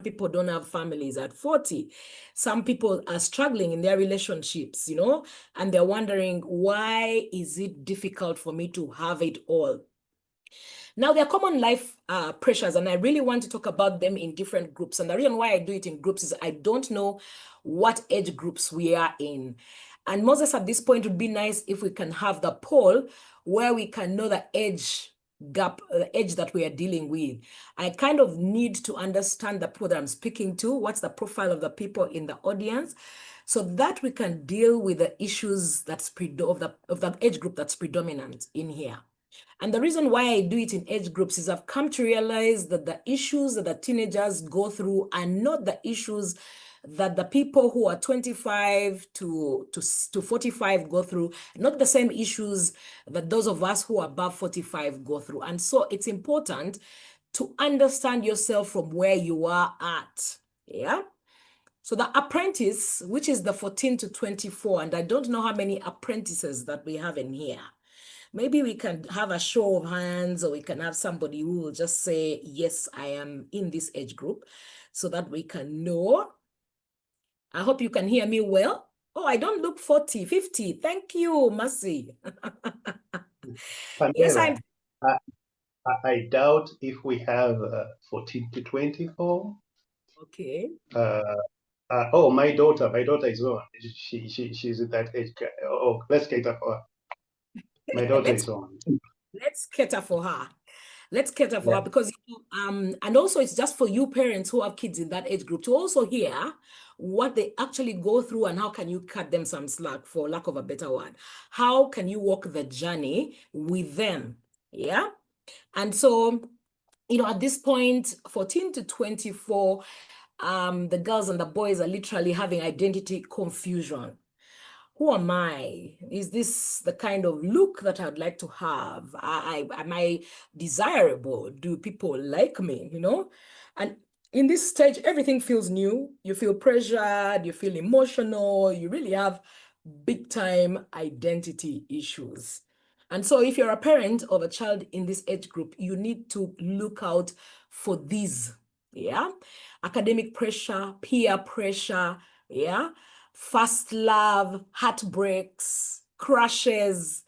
people don't have families at 40. Some people are struggling in their relationships, you know, and they're wondering, why is it difficult for me to have it all? Now, there are common life pressures, and I really want to talk about them in different groups. And the reason why I do it in groups is I don't know what age groups we are in. And Moses, at this point, it would be nice if we can have the poll where we can know the age gap, the age that we are dealing with. I kind of need to understand the people that I'm speaking to, what's the profile of the people in the audience, so that we can deal with the issues that's of the age group that's predominant in here. And the reason why I do it in age groups is I've come to realize that the issues that the teenagers go through are not the issues that the people who are 25 to 45 go through, not the same issues that those of us who are above 45 go through. And so it's important to understand yourself from where you are at. Yeah. So the apprentice, which is the 14 to 24, and I don't know how many apprentices that we have in here. Maybe we can have a show of hands, or we can have somebody who will just say, yes, I am in this age group, so that we can know. I hope you can hear me well. Oh, I don't look 40, 50. Thank you, Mercy. Pamela, Yes, I doubt if we have 14 to 24. Okay. Oh, my daughter is on. She's at that age. Oh, let's cater for her. My daughter is on. Let's cater for her. Let's cater for her, because and also it's just for you parents who have kids in that age group to also hear what they actually go through, and how can you cut them some slack, for lack of a better word. How can you walk the journey with them? Yeah. And so, you know, at this point, 14 to 24, the girls and the boys are literally having identity confusion. Who am I? Is this the kind of look that I'd like to have? Am I desirable? Do people like me? You know? And in this stage, everything feels new. You feel pressured, you feel emotional, you really have big time identity issues. And so if you're a parent of a child in this age group, you need to look out for these, yeah? Academic pressure, peer pressure, yeah? First love, heartbreaks, crushes.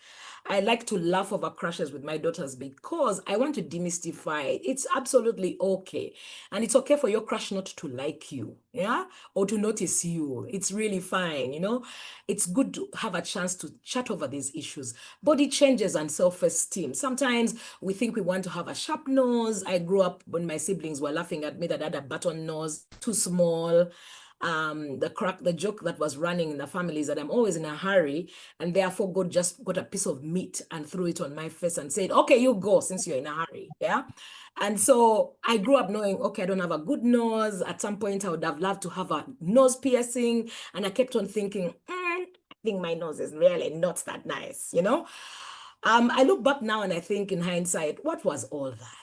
I like to laugh over crushes with my daughters because I want to demystify it. It's absolutely okay. And it's okay for your crush not to like you, yeah? Or to notice you. It's really fine, you know? It's good to have a chance to chat over these issues. Body changes and self-esteem. Sometimes we think we want to have a sharp nose. I grew up when my siblings were laughing at me that I had a button nose, too small. The joke that was running in the family is that I'm always in a hurry, and therefore God just got a piece of meat and threw it on my face and said, okay, you go since you're in a hurry. Yeah. And so I grew up knowing, okay, I don't have a good nose. At some point, I would have loved to have a nose piercing. And I kept on thinking, I think my nose is really not that nice, you know? I look back now and I think in hindsight, what was all that?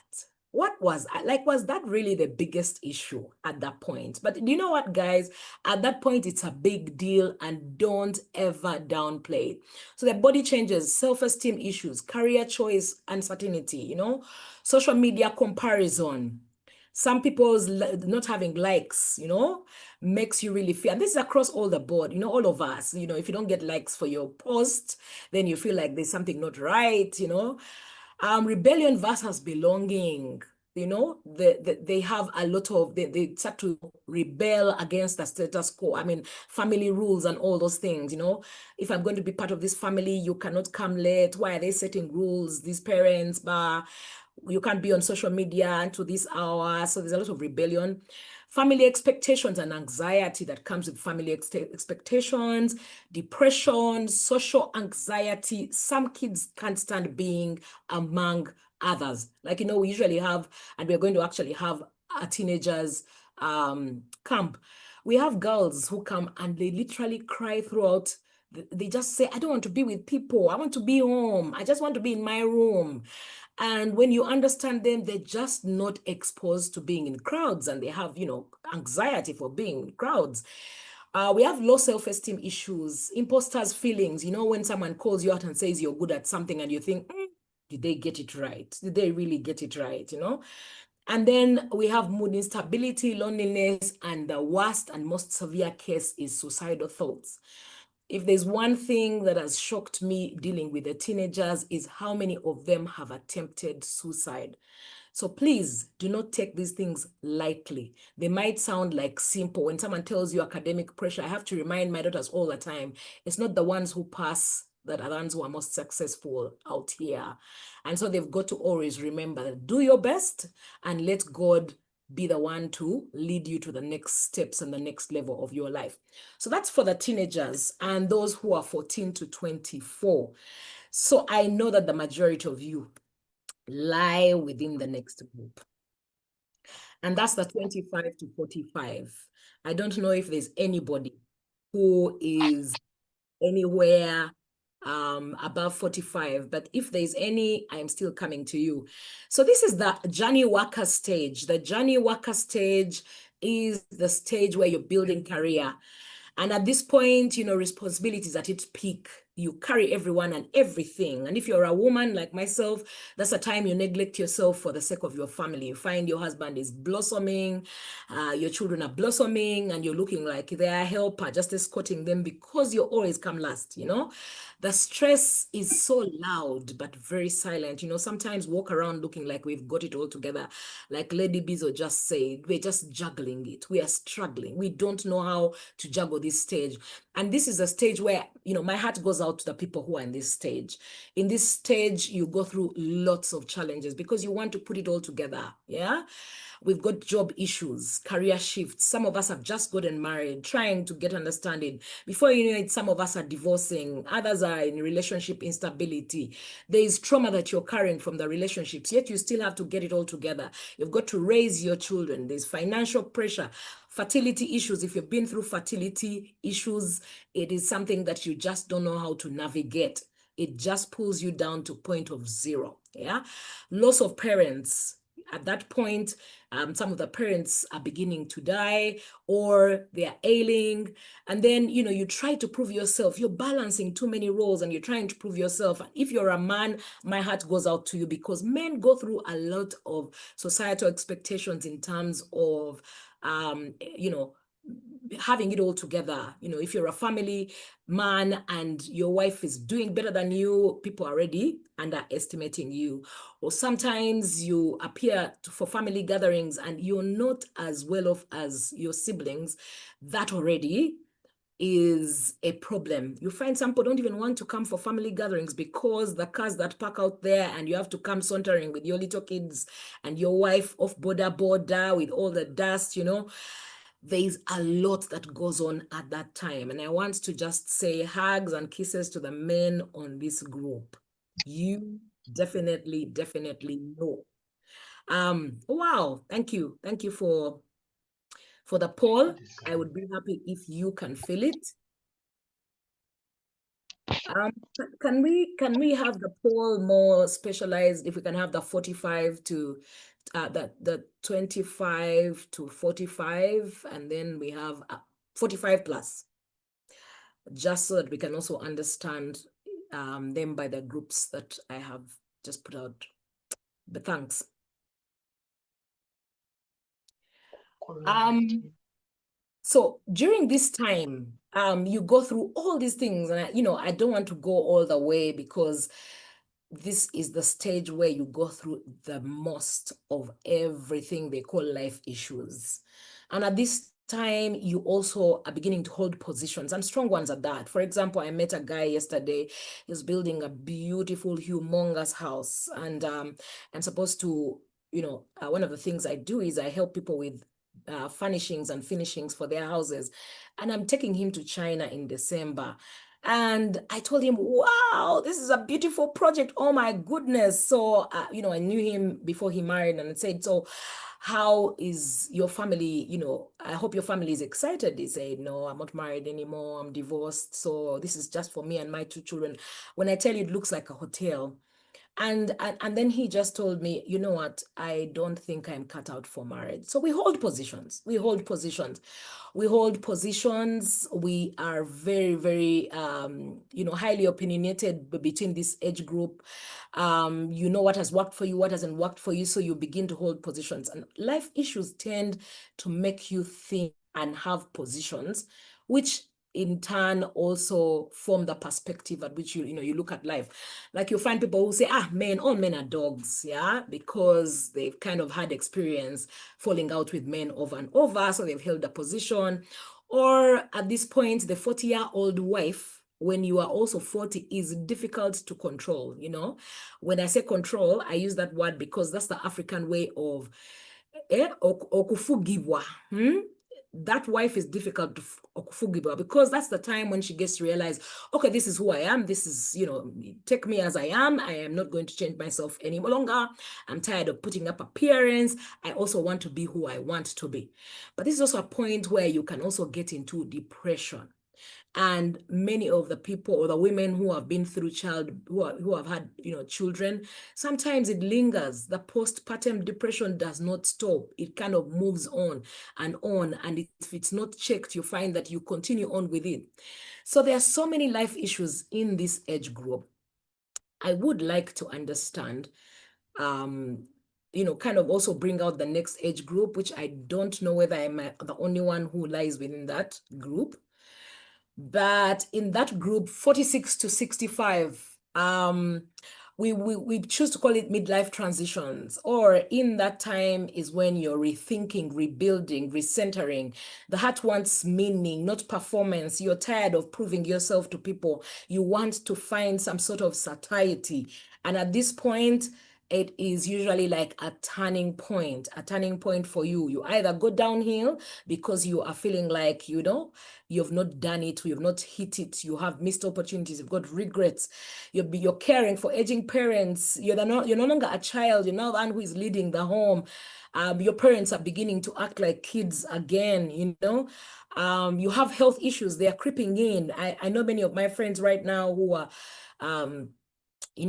What was that really the biggest issue at that point? But you know what, guys? At that point, it's a big deal, and don't ever downplay it. So the body changes, self-esteem issues, career choice, uncertainty, you know, social media comparison. Some people's not having likes, you know, makes you really feel, and this is across all the board, you know, all of us, you know, if you don't get likes for your post, then you feel like there's something not right, you know. Rebellion versus belonging, you know, they have a lot of, they start to rebel against the status quo. I mean, family rules and all those things, you know. If I'm going to be part of this family, you cannot come late. Why are they setting rules? These parents, but you can't be on social media until this hour. So there's a lot of rebellion. Family expectations and anxiety that comes with family expectations, depression, social anxiety. Some kids can't stand being among others. Like, you know, we usually have, and we're going to actually have a teenagers camp. We have girls who come and they literally cry throughout. They just say, I don't want to be with people. I want to be home. I just want to be in my room. And when you understand them, they're just not exposed to being in crowds, and they have, you know, anxiety for being in crowds. We have low self-esteem issues, imposters feelings, you know, when someone calls you out and says you're good at something and you think, did they get it right? Did they really get it right? You know? And then we have mood instability, loneliness, and the worst and most severe case is suicidal thoughts. If there's one thing that has shocked me dealing with the teenagers is how many of them have attempted suicide. So please do not take these things lightly. They might sound like simple. When someone tells you academic pressure, I have to remind my daughters all the time, it's not the ones who pass that are the ones who are most successful out here. And so they've got to always remember that do your best and let God be the one to lead you to the next steps and the next level of your life. So that's for the teenagers and those who are 14 to 24. So I know that the majority of you lie within the next group. And that's the 25 to 45. I don't know if there's anybody who is anywhere above 45, but if there's any, I'm still coming to you. So this is the journey worker stage. The journey worker stage is the stage where you're building career. And at this point, responsibilities at its peak. You carry everyone and everything. And if you're a woman like myself, that's a time you neglect yourself for the sake of your family. You find your husband is blossoming, your children are blossoming, and you're looking like they're a helper, just escorting them because you always come last, The stress is so loud, but very silent. Sometimes walk around looking like we've got it all together. Like Lady Bizo just said, we're just juggling it. We are struggling. We don't know how to juggle this stage. And this is a stage where, my heart goes out to the people who are in this stage. In this stage, you go through lots of challenges because you want to put it all together. Yeah. We've got job issues, career shifts. Some of us have just gotten married, trying to get understanding. Before you know it, some of us are divorcing. Others are in relationship instability. There is trauma that you're carrying from the relationships, yet you still have to get it all together. You've got to raise your children. There's financial pressure, fertility issues. If you've been through fertility issues, it is something that you just don't know how to navigate. It just pulls you down to point of zero. Yeah. Loss of parents. At that point, some of the parents are beginning to die or they are ailing. And then, you try to prove yourself. You're balancing too many roles and you're trying to prove yourself. If you're a man, my heart goes out to you because men go through a lot of societal expectations in terms of, having it all together. If you're a family man and your wife is doing better than you, people are already underestimating you. Or sometimes you appear for family gatherings and you're not as well off as your siblings. That already is a problem. You find some people don't even want to come for family gatherings because the cars that park out there and you have to come sauntering with your little kids and your wife off border with all the dust, there's a lot that goes on at that time. And I want to just say hugs and kisses to the men on this group. You definitely know. Wow, thank you for the poll. I would be happy if you can fill it. Can we have the poll more specialized? If we can have the 45 to the 25 to 45, and then we have 45 plus, just so that we can also understand them by the groups that I have just put out. But thanks. So during this time, you go through all these things, and I don't want to go all the way because this is the stage where you go through the most of everything they call life issues. And at this time, you also are beginning to hold positions, and strong ones at that. For example, I met a guy yesterday. He's building a beautiful, humongous house, and I'm supposed to, one of the things I do is I help people with furnishings and finishings for their houses. And I'm taking him to China in December. And I told him, wow, this is a beautiful project. Oh my goodness. So, I knew him before he married and I said, so how is your family? I hope your family is excited. He said, no, I'm not married anymore. I'm divorced. So this is just for me and my two children. When I tell you, it looks like a hotel. And then he just told me, you know what, I don't think I'm cut out for marriage. So we hold positions. We hold positions. We hold positions. We are very, very, highly opinionated between this age group. You know what has worked for you, what hasn't worked for you. So you begin to hold positions. And life issues tend to make you think and have positions, which in turn also form the perspective at which you look at life. Like you find people who say, all men are dogs, yeah, because they've kind of had experience falling out with men over and over, so they've held a position. Or at this point, the 40-year-old wife, when you are also 40, is difficult to control. When I say control, I use that word because that's the African way of okufugibwa. That wife is difficult to forgive her because that's the time when she gets to realize, okay, this is who I am. This is, take me as I am. I am not going to change myself any longer. I'm tired of putting up appearance. I also want to be who I want to be. But this is also a point where you can also get into depression. And many of the people or the women who have been through who have had children, sometimes it lingers. The postpartum depression does not stop. It kind of moves on, and if it's not checked, you find that you continue on with it. So there are so many life issues in this age group. I would like to understand, kind of also bring out the next age group, which I don't know whether I'm the only one who lies within that group. But in that group, 46 to 65, we choose to call it midlife transitions, or in that time is when you're rethinking, rebuilding, recentering. The heart wants meaning, not performance. You're tired of proving yourself to people. You want to find some sort of satiety. And at this point, it is usually like a turning point for you. You either go downhill because you are feeling like, you've not done it, you've not hit it, you have missed opportunities, you've got regrets, you're caring for aging parents, you're no longer a child, you're now the one who is leading the home. Your parents are beginning to act like kids again, you have health issues, they are creeping in. I know many of my friends right now who are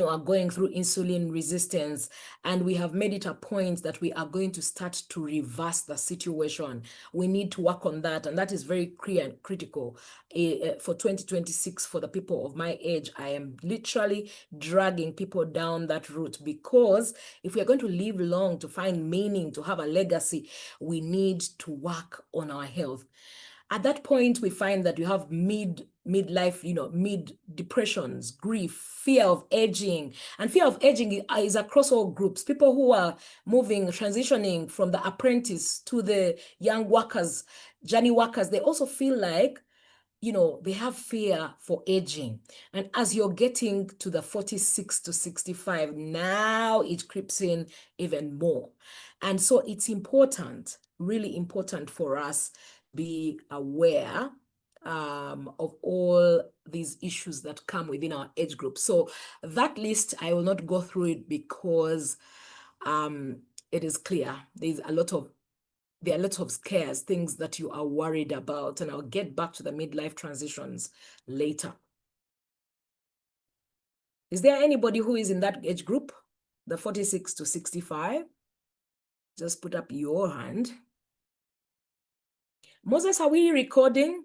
are going through insulin resistance, and we have made it a point that we are going to start to reverse the situation. We need to work on that, and that is very critical for 2026. For the people of my age, I am literally dragging people down that route, because if we are going to live long, to find meaning, to have a legacy, we need to work on our health. At that point, we find that you have midlife, mid depressions, grief, fear of aging. And fear of aging is across all groups. People who are moving, transitioning from the apprentice to the young workers, journey workers, they also feel like, they have fear for aging. And as you're getting to the 46 to 65, now it creeps in even more. And so it's important, really important for us be aware of all these issues that come within our age group. So that list, I will not go through it because it is clear. There are a lot of scares, things that you are worried about, and I'll get back to the midlife transitions later. Is there anybody who is in that age group, the 46 to 65? Just put up your hand. Moses, are we recording?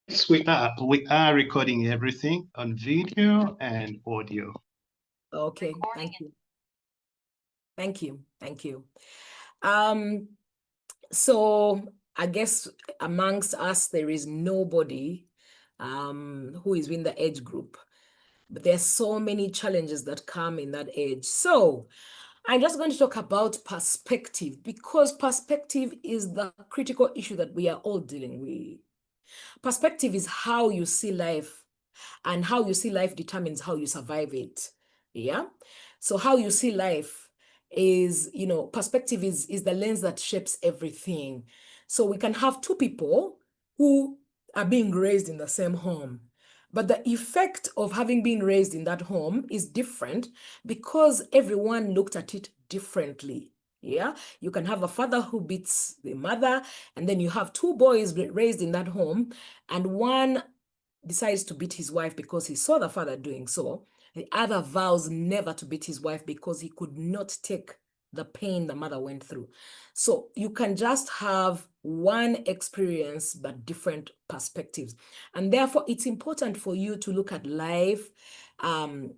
Yes, we are. We are recording everything on video and audio. Okay, thank you. Thank you. Thank you. So I guess amongst us, there is nobody who is in the age group, but there's so many challenges that come in that age. So I'm just going to talk about perspective, because perspective is the critical issue that we are all dealing with. Perspective is how you see life, and how you see life determines how you survive it. Yeah. So how you see life is, perspective is the lens that shapes everything. So we can have two people who are being raised in the same home, but the effect of having been raised in that home is different because everyone looked at it differently. Yeah, you can have a father who beats the mother, and then you have two boys raised in that home, and one decides to beat his wife because he saw the father doing so. The other vows never to beat his wife because he could not take the pain the mother went through. So you can just have one experience but different perspectives. And therefore, it's important for you to look at life, and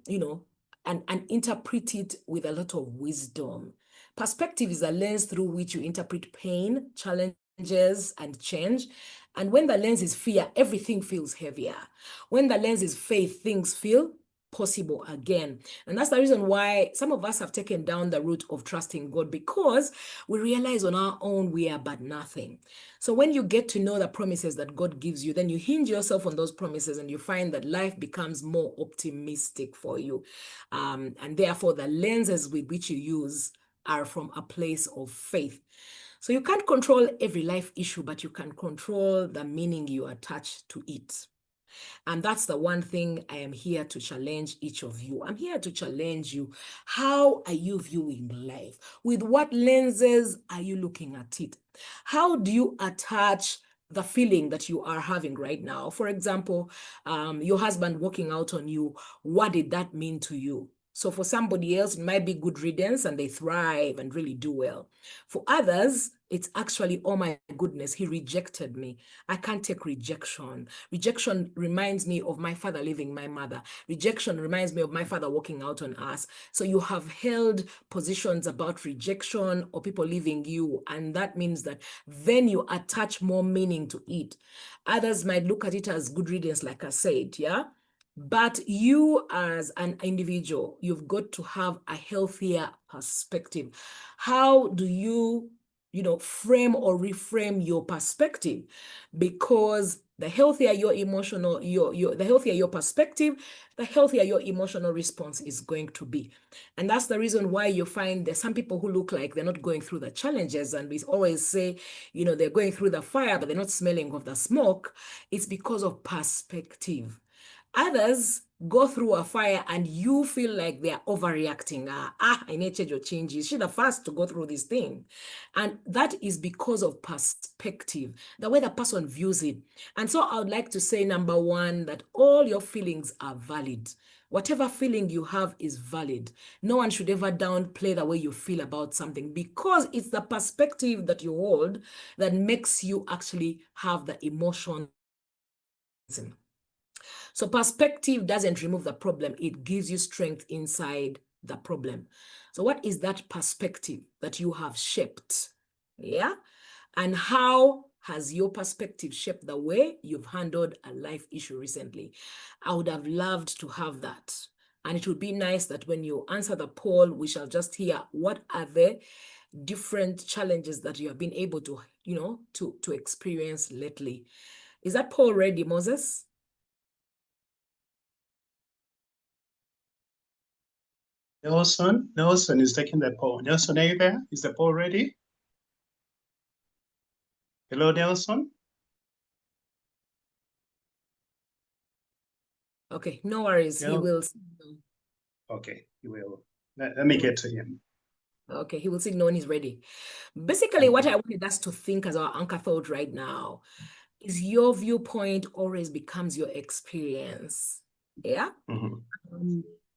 interpret it with a lot of wisdom. Perspective is a lens through which you interpret pain, challenges, and change. And when the lens is fear, everything feels heavier. When the lens is faith, things feel possible again. And that's the reason why some of us have taken down the route of trusting God, because we realize on our own we are but nothing. So when you get to know the promises that God gives you, then you hinge yourself on those promises and you find that life becomes more optimistic for you. And therefore, the lenses with which you use are from a place of faith. So you can't control every life issue, but you can control the meaning you attach to it. And that's the one thing I am here to challenge each of you. I'm here to challenge you. How are you viewing life? With what lenses are you looking at it? How do you attach the feeling that you are having right now? For example, your husband walking out on you, what did that mean to you? So for somebody else, it might be good riddance and they thrive and really do well. For others, it's actually, oh my goodness, he rejected me. I can't take rejection. Rejection reminds me of my father leaving my mother. Rejection reminds me of my father walking out on us. So you have held positions about rejection or people leaving you, and that means that then you attach more meaning to it. Others might look at it as good riddance, like I said, yeah? But you as an individual, you've got to have a healthier perspective. How do you frame or reframe your perspective? Because the healthier your emotional, the healthier your perspective, the healthier your emotional response is going to be. And that's the reason why you find there's some people who look like they're not going through the challenges. And we always say, they're going through the fire, but they're not smelling of the smoke. It's because of perspective. Others go through a fire and you feel like they're overreacting. I need to change your changes. She's the first to go through this thing. And that is because of perspective, the way the person views it. And so I would like to say, number one, that all your feelings are valid. Whatever feeling you have is valid. No one should ever downplay the way you feel about something, because it's the perspective that you hold that makes you actually have the emotions. So perspective doesn't remove the problem. It gives you strength inside the problem. So what is that perspective that you have shaped? Yeah. And how has your perspective shaped the way you've handled a life issue recently? I would have loved to have that. And it would be nice that when you answer the poll, we shall just hear what are the different challenges that you have been able to, to experience lately. Is that poll ready, Moses? Nelson is taking the poll. Nelson, are you there? Is the poll ready? Hello, Nelson? Okay, no worries. He will. Okay, he will. Let me get to him. Okay, he will signal when he's ready. Basically, what I wanted us to think as our anchor thought right now is your viewpoint always becomes your experience. Yeah?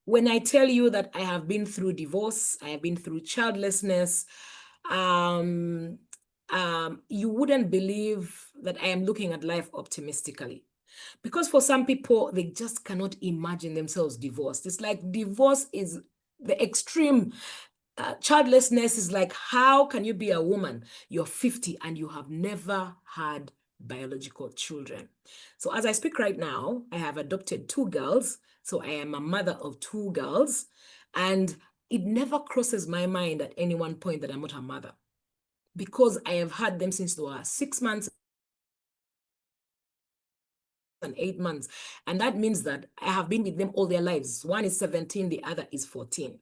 When I tell you that I have been through divorce, I have been through childlessness, you wouldn't believe that I am looking at life optimistically. Because for some people, they just cannot imagine themselves divorced. It's like divorce is the extreme. Childlessness is like, how can you be a woman? You're 50 and you have never had biological children. So as I speak right now, I have adopted 2 girls. So I am a mother of 2 girls. And it never crosses my mind at any one point that I'm not a mother, because I have had them since they were 6 months and 8 months. And that means that I have been with them all their lives. One is 17, the other is 14.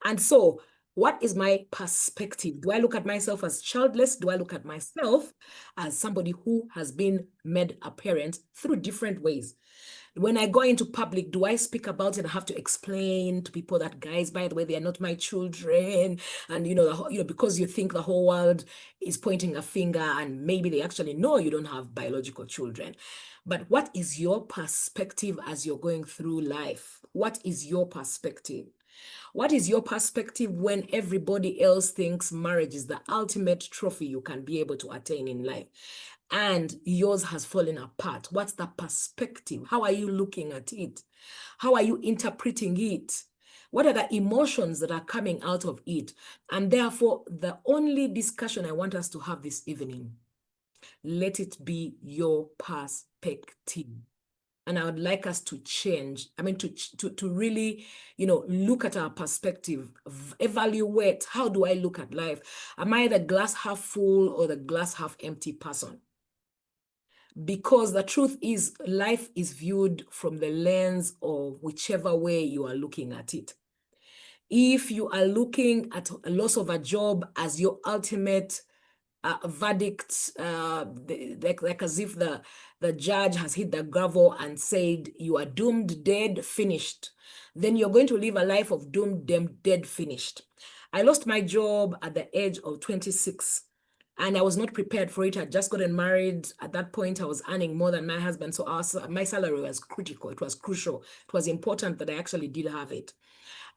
And so What is my perspective? Do I look at myself as childless? Do I look at myself as somebody who has been made a parent through different ways? When I go into public, do I speak about it and have to explain to people that, guys, by the way, they are not my children? And, because you think the whole world is pointing a finger and maybe they actually know you don't have biological children. But what is your perspective as you're going through life? What is your perspective? What is your perspective when everybody else thinks marriage is the ultimate trophy you can be able to attain in life? And yours has fallen apart. What's the perspective? How are you looking at it? How are you interpreting it? What are the emotions that are coming out of it? And therefore, the only discussion I want us to have this evening, let it be your perspective. And I would like us to change, to really, look at our perspective, evaluate, how do I look at life? Am I the glass half full or the glass half empty person? Because the truth is, life is viewed from the lens of whichever way you are looking at it. If you are looking at a loss of a job as your ultimate verdict, like as if the judge has hit the gravel and said, you are doomed, dead, finished, then you're going to live a life of doomed, dead, finished. I lost my job at the age of 26. And I was not prepared for it. I had just gotten married. At that point, I was earning more than my husband. So my salary was critical. It was crucial. It was important that I actually did have it.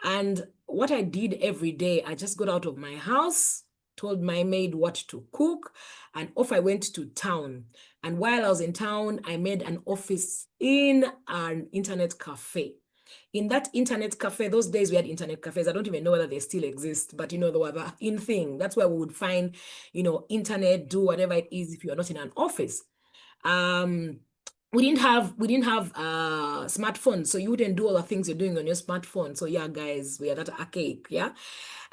And what I did every day, I just got out of my house, told my maid what to cook, and off I went to town. And while I was in town, I made an office in an internet cafe. In that internet cafe, those days we had internet cafes. I don't even know whether they still exist, but they were the in thing. That's where we would find, internet, do whatever it is if you're not in an office. We didn't have smartphones, so you wouldn't do all the things you're doing on your smartphone. So yeah, guys, we are that archaic, yeah.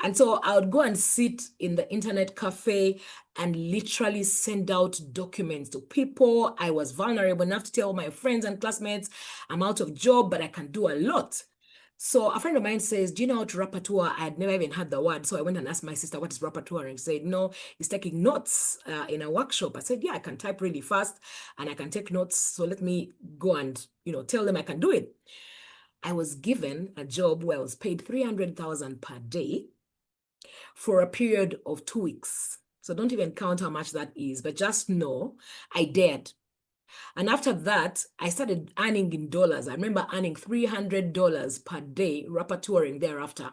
And so I would go and sit in the internet cafe and literally send out documents to people. I was vulnerable enough to tell my friends and classmates, I'm out of job, but I can do a lot. So a friend of mine says, do you know how to rapporteur? I had never even heard the word. So I went and asked my sister, what is rapporteur? And she said, no, he's taking notes in a workshop. I said, yeah, I can type really fast and I can take notes. So let me go and, tell them I can do it. I was given a job where I was paid 300,000 per day for a period of 2 weeks. So don't even count how much that is, but just know I dared. And after that, I started earning in dollars. I remember earning $300 per day, rapporteuring thereafter.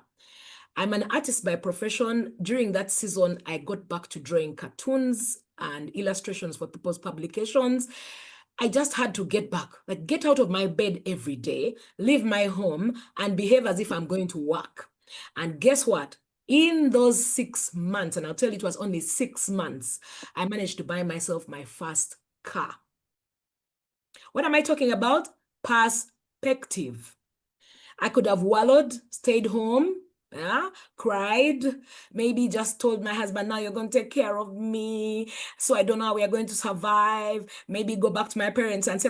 I'm an artist by profession. During that season, I got back to drawing cartoons and illustrations for people's publications. I just had to get back, like get out of my bed every day, leave my home, and behave as if I'm going to work. And guess what? In those 6 months, and I'll tell you it was only 6 months, I managed to buy myself my first car. What am I talking about? Perspective. I could have wallowed, stayed home, cried, maybe just told my husband, now you're going to take care of me, so I don't know how we are going to survive, maybe go back to my parents and say,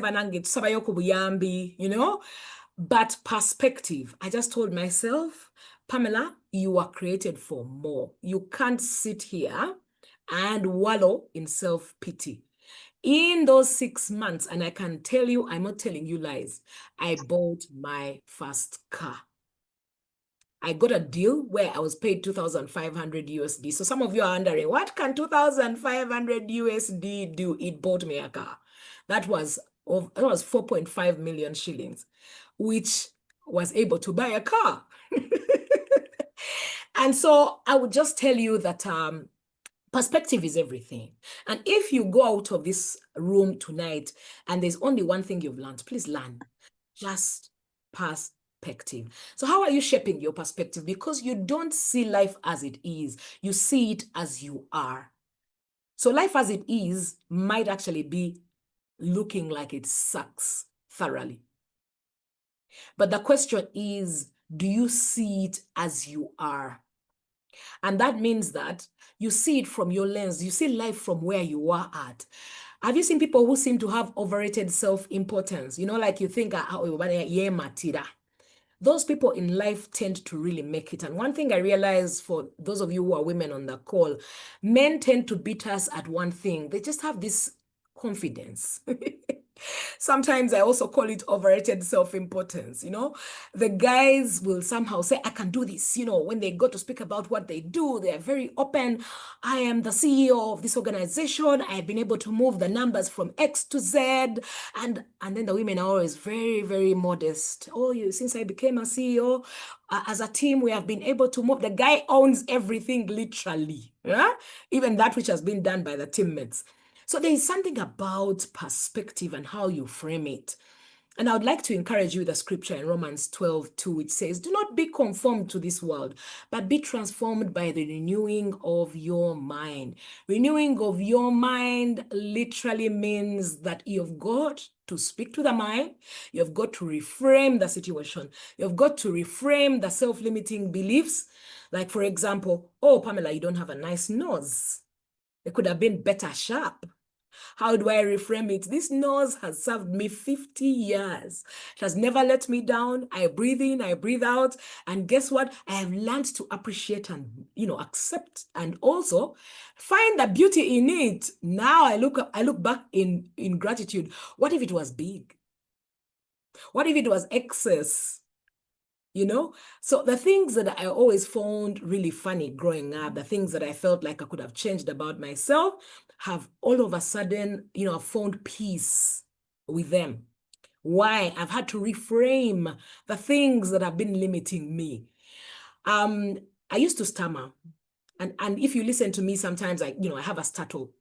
But perspective, I just told myself, Pamela, you are created for more. You can't sit here and wallow in self-pity. In those 6 months, and I can tell you, I'm not telling you lies, I bought my first car. I got a deal where I was paid 2,500 USD. So some of you are wondering, what can 2,500 USD do? It bought me a car. That was 4.5 million shillings, which was able to buy a car. And so I would just tell you that perspective is everything. And if you go out of this room tonight and there's only one thing you've learned, please learn just perspective. So how are you shaping your perspective? Because you don't see life as it is, you see it as you are. So life as it is might actually be looking like it sucks thoroughly. But the question is, do you see it as you are? And that means that you see it from your lens. You see life from where you are at. Have you seen people who seem to have overrated self-importance? Like you think, those people in life tend to really make it. And one thing I realize for those of you who are women on the call, men tend to beat us at one thing. They just have this confidence. Sometimes I also call it overrated self-importance. The guys will somehow say, I can do this. When they go to speak about what they do, they are very open. I am the CEO of this organization. I've been able to move the numbers from X to Z. And then the women are always very, very modest. Oh, since I became a CEO, as a team, we have been able to move. The guy owns everything, literally. Yeah? Even that which has been done by the teammates. So there is something about perspective and how you frame it. And I would like to encourage you with the scripture in Romans 12:2, which says, do not be conformed to this world, but be transformed by the renewing of your mind. Renewing of your mind literally means that you've got to speak to the mind. You've got to reframe the situation. You've got to reframe the self-limiting beliefs. Like, for example, oh, Pamela, you don't have a nice nose. It could have been better sharp. How do I reframe it? This nose has served me 50 years. It has never let me down. I breathe in, I breathe out. And guess what? I have learned to appreciate and, accept and also find the beauty in it. Now I look back in gratitude. What if it was big? What if it was excess? So the things that I always found really funny growing up, the things that I felt like I could have changed about myself, have all of a sudden, I've found peace with them. Why? I've had to reframe the things that have been limiting me. I used to stammer. And if you listen to me, sometimes I have a stuttle.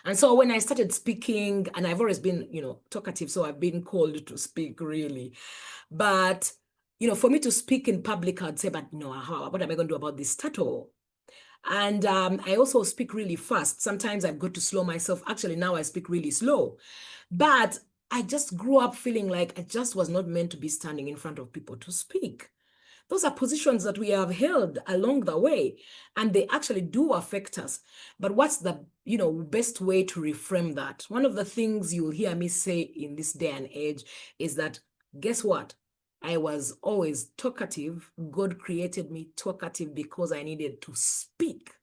And so when I started speaking, and I've always been, talkative, so I've been called to speak really. But for me to speak in public, I'd say, but what am I going to do about this stuttle? And I also speak really fast. Sometimes I've got to slow myself. Actually, now I speak really slow. But I just grew up feeling like I just was not meant to be standing in front of people to speak. Those are positions that we have held along the way, and they actually do affect us. But what's the best way to reframe that? One of the things you'll hear me say in this day and age is that, guess what? I was always talkative. God created me talkative because I needed to speak.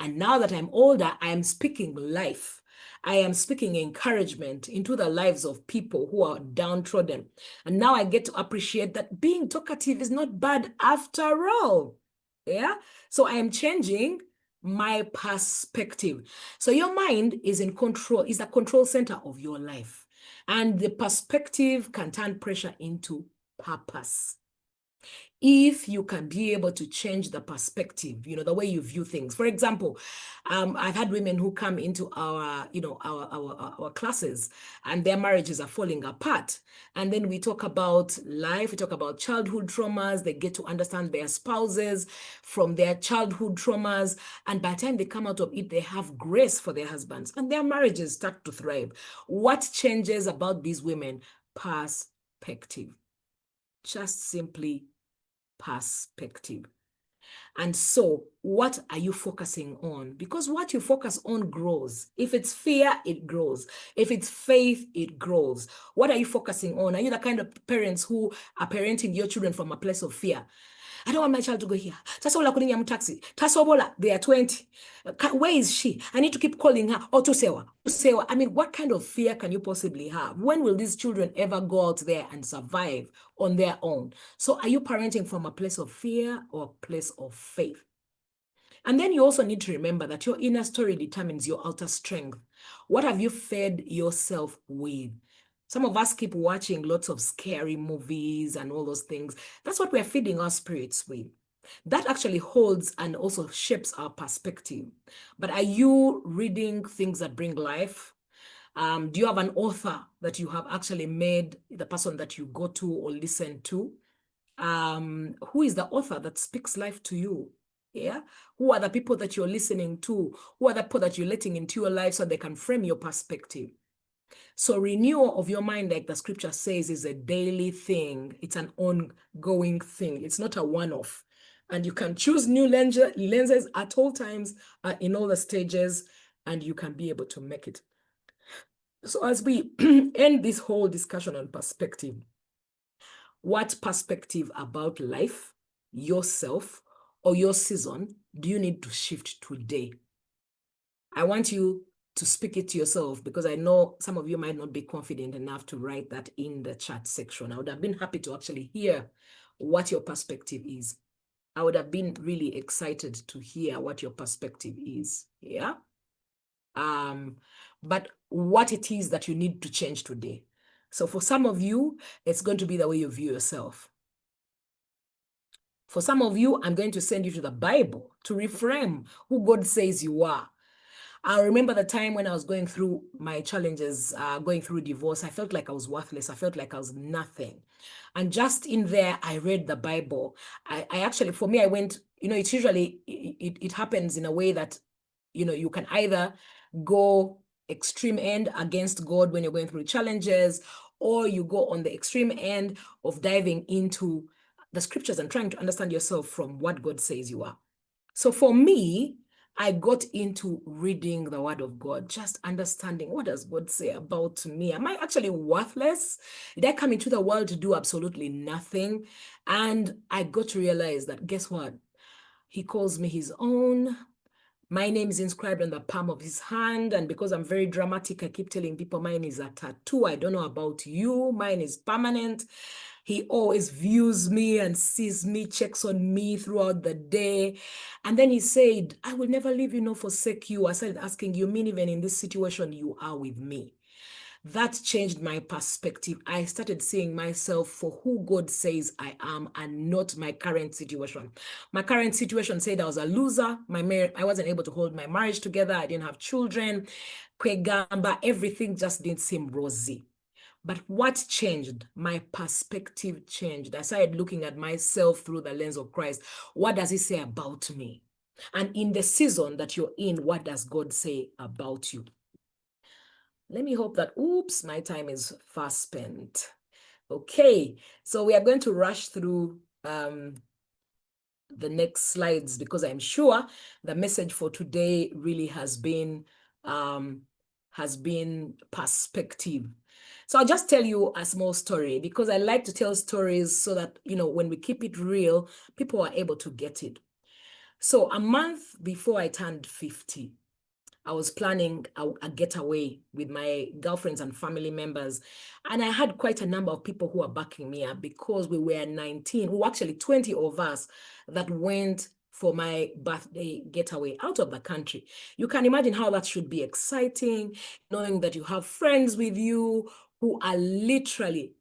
And now that I'm older, I am speaking life. I am speaking encouragement into the lives of people who are downtrodden. And now I get to appreciate that being talkative is not bad after all. Yeah. So I am changing my perspective. So your mind is in control, is the control center of your life. And the perspective can turn pressure into purpose. If you can be able to change the perspective, the way you view things. For example, I've had women who come into our, our classes, and their marriages are falling apart. And then we talk about life, we talk about childhood traumas. They get to understand their spouses from their childhood traumas. And by the time they come out of it, they have grace for their husbands, and their marriages start to thrive. What changes about these women? Perspective. Just simply perspective. And so what are you focusing on? Because what you focus on grows. If it's fear, it grows. If it's faith, it grows. What are you focusing on? Are you the kind of parents who are parenting your children from a place of fear? I don't want my child to go here. Tasobola kuninnya mu taxi. Tasobola, they are 20. Where is she? I need to keep calling her. Or Tusewa. I mean, what kind of fear can you possibly have? When will these children ever go out there and survive on their own? So are you parenting from a place of fear or a place of faith? And then you also need to remember that your inner story determines your outer strength. What have you fed yourself with? Some of us keep watching lots of scary movies and all those things. That's what we're feeding our spirits with. That actually holds and also shapes our perspective. But are you reading things that bring life? Do you have an author that you have actually made the person that you go to or listen to? Who is the author that speaks life to you? Yeah. Who are the people that you're listening to? Who are the people that you're letting into your life so they can frame your perspective? So renewal of your mind, like the scripture says, is a daily thing. It's an ongoing thing. It's not a one-off. And you can choose new lenses at all times, in all the stages, and you can be able to make it. So as we end this whole discussion on perspective, What perspective about life, yourself, or your season do you need to shift today? I want you to speak it to yourself, because I know some of you might not be confident enough to write that in the chat section. I would have been happy to actually hear what your perspective is. I would have been really excited to hear what your perspective is. Yeah. But what it is that you need to change today. So for some of you, it's going to be the way you view yourself. For some of you, I'm going to send you to the Bible to reframe who God says you are. I remember the time when I was going through my challenges, going through divorce. I felt like I was worthless. I felt like I was nothing. And just in there, I read the Bible. I actually, for me, I went, it's usually, it happens in a way that, you can either go extreme end against God when you're going through challenges, or you go on the extreme end of diving into the scriptures and trying to understand yourself from what God says you are. So for me, I got into reading the word of God, just understanding, what does God say about me? Am I actually worthless? Did I come into the world to do absolutely nothing? And I got to realize that, guess what? He calls me his own. My name is inscribed on the palm of his hand. And because I'm very dramatic, I keep telling people mine is a tattoo. I don't know about you. Mine is permanent. He always views me and sees me, checks on me throughout the day. And then he said, I will never leave you nor forsake you. I started asking, you mean even in this situation, you are with me? That changed my perspective. I started seeing myself for who God says I am and not my current situation. My current situation said I was a loser. I wasn't able to hold my marriage together. I didn't have children. Kwegamba, everything just didn't seem rosy. But what changed? My perspective changed. I started looking at myself through the lens of Christ. What does he say about me? And in the season that you're in, what does God say about you? Let me hope that, oops, my time is fast spent. Okay, so we are going to rush through the next slides, because I'm sure the message for today really has been perspective. So I'll just tell you a small story, because I like to tell stories so that, when we keep it real, people are able to get it. So a month before I turned 50, I was planning a getaway with my girlfriends and family members. And I had quite a number of people who were backing me up, because we were 19, who actually 20 of us that went for my birthday getaway out of the country. You can imagine how that should be exciting, knowing that you have friends with you who are literally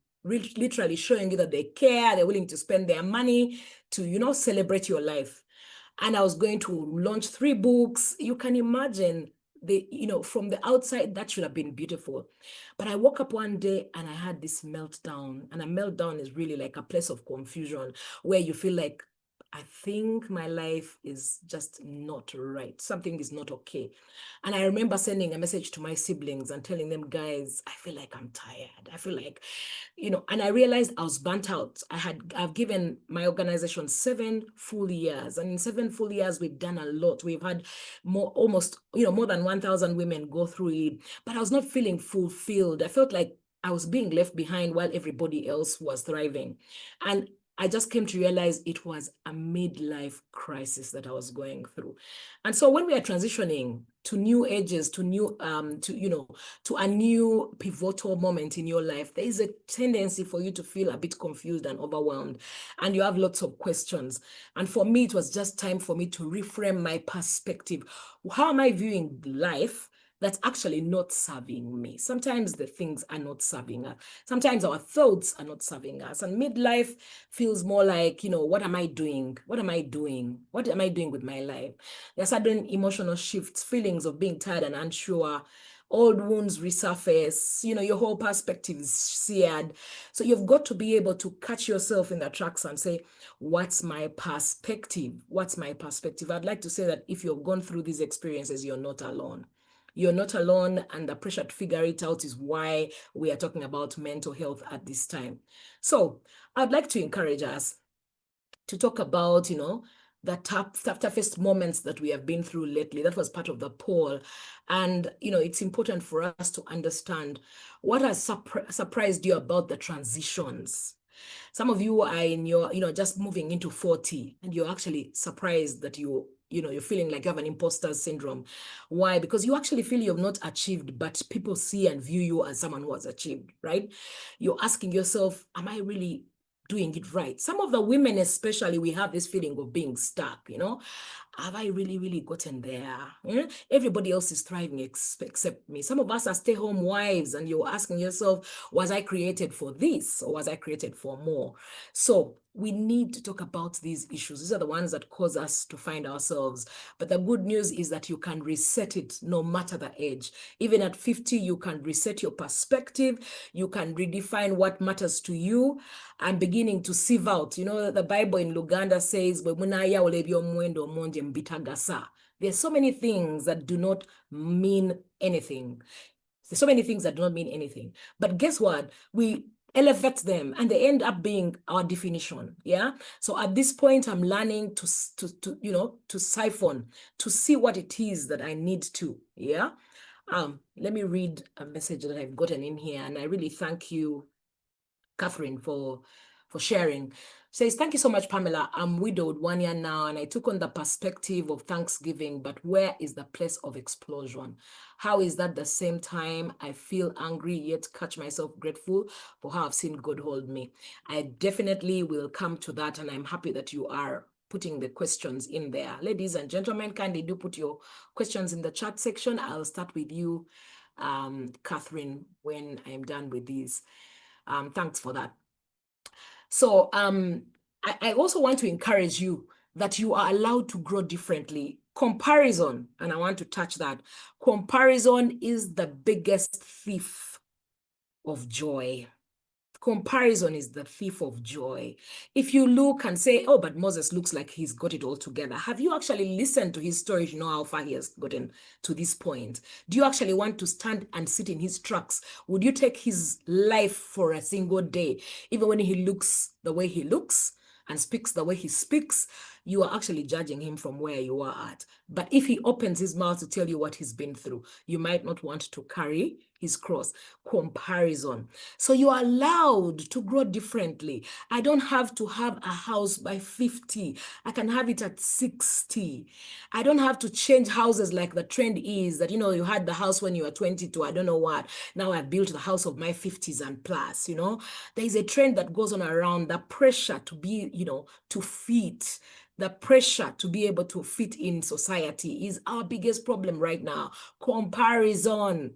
showing you that they care, they're willing to spend their money to, celebrate your life. And I was going to launch 3 books. You can imagine from the outside, that should have been beautiful. But I woke up one day and I had this meltdown. And a meltdown is really like a place of confusion where you feel like, I think my life is just not right. Something is not okay. And I remember sending a message to my siblings and telling them, guys, I feel like I'm tired. I feel like, and I realized I was burnt out. I've given my organization 7 full years. And in 7 full years, we've done a lot. We've had more than 1,000 women go through it. But I was not feeling fulfilled. I felt like I was being left behind while everybody else was thriving. And I just came to realize it was a midlife crisis that I was going through. And so when we are transitioning to new ages, to a new pivotal moment in your life, there is a tendency for you to feel a bit confused and overwhelmed, and you have lots of questions. And for me, it was just time for me to reframe my perspective. How am I viewing life that's actually not serving me? Sometimes the things are not serving us. Sometimes our thoughts are not serving us. And midlife feels more like, what am I doing? What am I doing? What am I doing with my life? There are sudden emotional shifts, feelings of being tired and unsure. Old wounds resurface, your whole perspective is seared. So you've got to be able to catch yourself in the tracks and say, what's my perspective? What's my perspective? I'd like to say that if you've gone through these experiences, you're not alone. You're not alone, and the pressure to figure it out is why we are talking about mental health at this time. I'd like to encourage us to talk about, the toughest moments that we have been through lately. That was part of the poll. And, it's important for us to understand what has surprised you about the transitions. Some of you are in your, just moving into 40, and you're actually surprised that you're feeling like you have an imposter syndrome. Why? Because you actually feel you've not achieved, but people see and view you as someone who has achieved, right? You're asking yourself, am I really doing it right? Some of the women, especially, we have this feeling of being stuck, have I really gotten there? Everybody else is thriving except me. Some of us are stay-home wives, and you're asking yourself, was I created for this, or was I created for more? So we need to talk about these issues. These are the ones that cause us to find ourselves. But the good news is that you can reset it no matter the age. Even at 50, you can reset your perspective. You can redefine what matters to you. I'm beginning to sieve out. The Bible in Luganda says, there's so many things that do not mean anything. There's so many things that do not mean anything. But guess what? We elevate them, and they end up being our definition. Yeah. So at this point, I'm learning to siphon, to see what it is that I need to. Yeah. Let me read a message that I've gotten in here, and I really thank you, Catherine, for sharing. Says, thank you so much, Pamela. I'm widowed 1 year now, and I took on the perspective of Thanksgiving, but where is the place of explosion? How is that the same time I feel angry, yet catch myself grateful for how I've seen God hold me? I definitely will come to that, and I'm happy that you are putting the questions in there. Ladies and gentlemen, kindly do put your questions in the chat section. I'll start with you, Catherine, when I'm done with these. Thanks for that. So I also want to encourage you that you are allowed to grow differently. Comparison, and I want to touch that. Comparison is the biggest thief of joy. Comparison is the thief of joy. If you look and say, oh, but Moses looks like he's got it all together. Have you actually listened to his story to know how far he has gotten to this point? Do you actually want to stand and sit in his tracks? Would you take his life for a single day? Even when he looks the way he looks and speaks the way he speaks, you are actually judging him from where you are at. But if he opens his mouth to tell you what he's been through, you might not want to carry his cross. Comparison. So you are allowed to grow differently. I don't have to have a house by 50. I can have it at 60. I don't have to change houses like the trend is that, you had the house when you were 22, I don't know what. Now I've built the house of my 50s and plus, There is a trend that goes on around, the pressure to be, to fit. The pressure to be able to fit in society is our biggest problem right now. Comparison.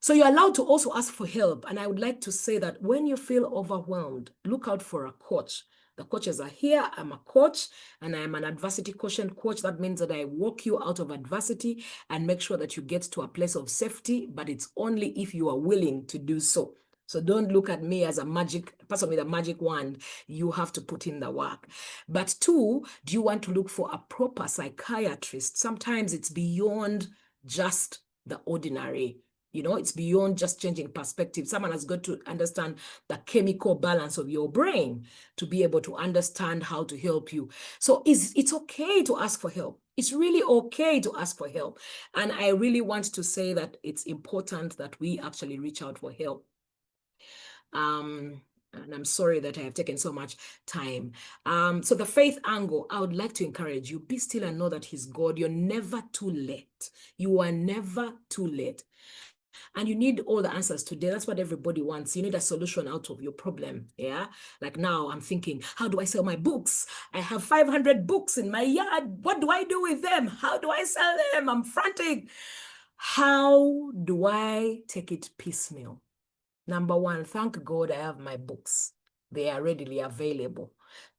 So you're allowed to also ask for help. And I would like to say that when you feel overwhelmed, look out for a coach. The coaches are here. I'm a coach, and I am an adversity quotient coach. That means that I walk you out of adversity and make sure that you get to a place of safety, but it's only if you are willing to do so. So don't look at me as a magic person with a magic wand. You have to put in the work. But 2, do you want to look for a proper psychiatrist? Sometimes it's beyond just the ordinary. It's beyond just changing perspective. Someone has got to understand the chemical balance of your brain to be able to understand how to help you. So it's okay to ask for help. It's really okay to ask for help. And I really want to say that it's important that we actually reach out for help. And I'm sorry that I have taken so much time. So the faith angle, I would like to encourage you, be still and know that he's God. You're never too late. You are never too late. And you need all the answers today. That's what everybody wants. You need a solution out of your problem. Yeah. Like now I'm thinking, how do I sell my books? I have 500 books in my yard. What do I do with them? How do I sell them? I'm frantic. How do I take it piecemeal? Number 1, thank God I have my books. They are readily available.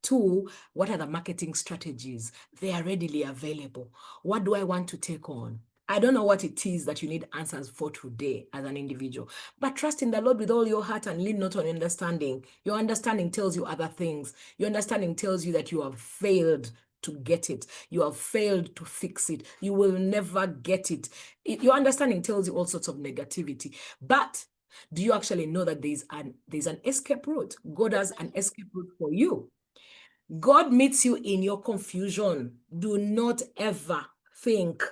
2, what are the marketing strategies? They are readily available. What do I want to take on? I don't know what it is that you need answers for today as an individual, but trust in the Lord with all your heart and lean not on understanding. Your understanding tells you other things. Your understanding tells you that you have failed to get it. You have failed to fix it. You will never get it. Your understanding tells you all sorts of negativity. But do you actually know that there's an escape route? God has an escape route for you. God meets you in your confusion. Do not ever think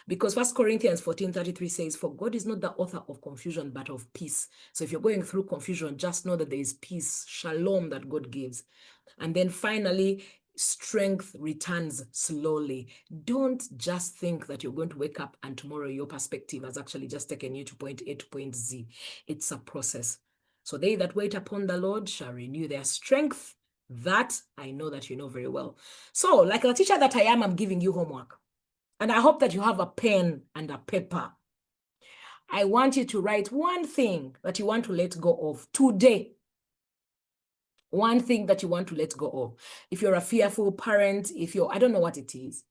Because 1 Corinthians 14:33 says, for God is not the author of confusion, but of peace. So if you're going through confusion, just know that there is peace, shalom that God gives. And then finally, strength returns slowly. Don't just think that you're going to wake up and tomorrow your perspective has actually just taken you to point A to point Z. It's a process. So they that wait upon the Lord shall renew their strength. That I know that you know very well. So like the teacher that I am, I'm giving you homework. And I hope that you have a pen and a paper. I want you to write one thing that you want to let go of today. One thing that you want to let go of. If you're a fearful parent, I don't know what it is,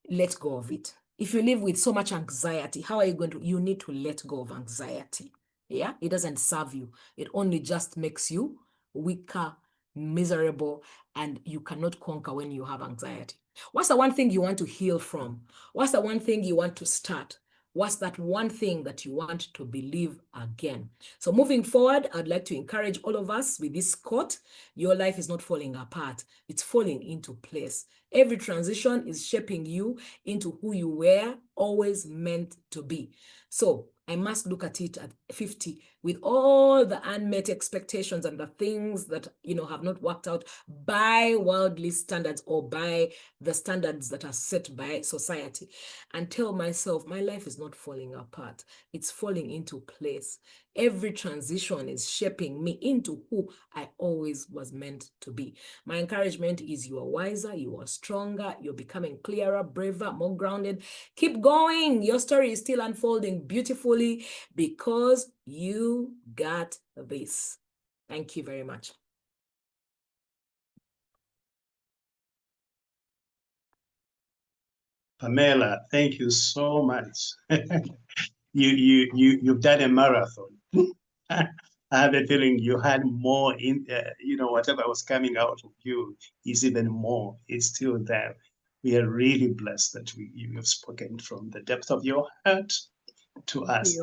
let go of it. If you live with so much anxiety, how are you going to, you need to let go of anxiety. Yeah, it doesn't serve you. It only just makes you weaker, miserable, and you cannot conquer when you have anxiety. What's the one thing you want to heal from? What's the one thing you want to start? What's that one thing that you want to believe again? So moving forward, I'd like to encourage all of us with this quote: your life is not falling apart, it's falling into place. Every transition is shaping you into who you were always meant to be. So I must look at it at 50 with all the unmet expectations and the things that, have not worked out by worldly standards or by the standards that are set by society, and tell myself my life is not falling apart. It's falling into place. Every transition is shaping me into who I always was meant to be. My encouragement is you are wiser, you are stronger, you're becoming clearer, braver, more grounded. Keep going. Your story is still unfolding beautifully because you got this. Thank you very much. Pamela, thank you so much. You've done a marathon. I have a feeling you had more in, whatever was coming out of you is even more. It's still there. We are really blessed that you have spoken from the depth of your heart to us.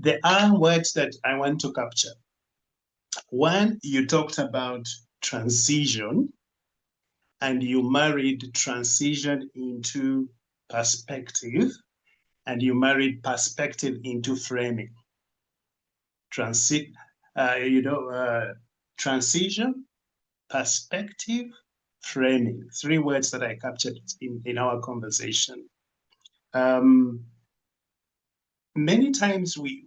There are words that I want to capture. One, you talked about transition, and you married transition into perspective, and you married perspective into framing. Transition, perspective, framing. 3 words that I captured in our conversation. Many times we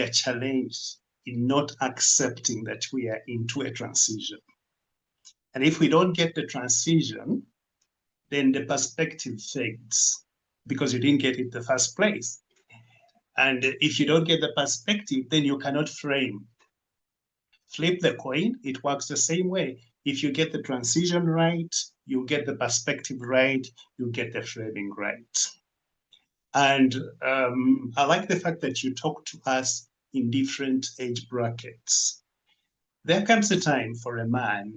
are challenged in not accepting that we are into a transition. And if we don't get the transition, then the perspective fades because you didn't get it in the first place. And if you don't get the perspective, then you cannot frame. Flip the coin, it works the same way. If you get the transition right, you get the perspective right, you get the framing right. And I like the fact that you talk to us in different age brackets. There comes a time for a man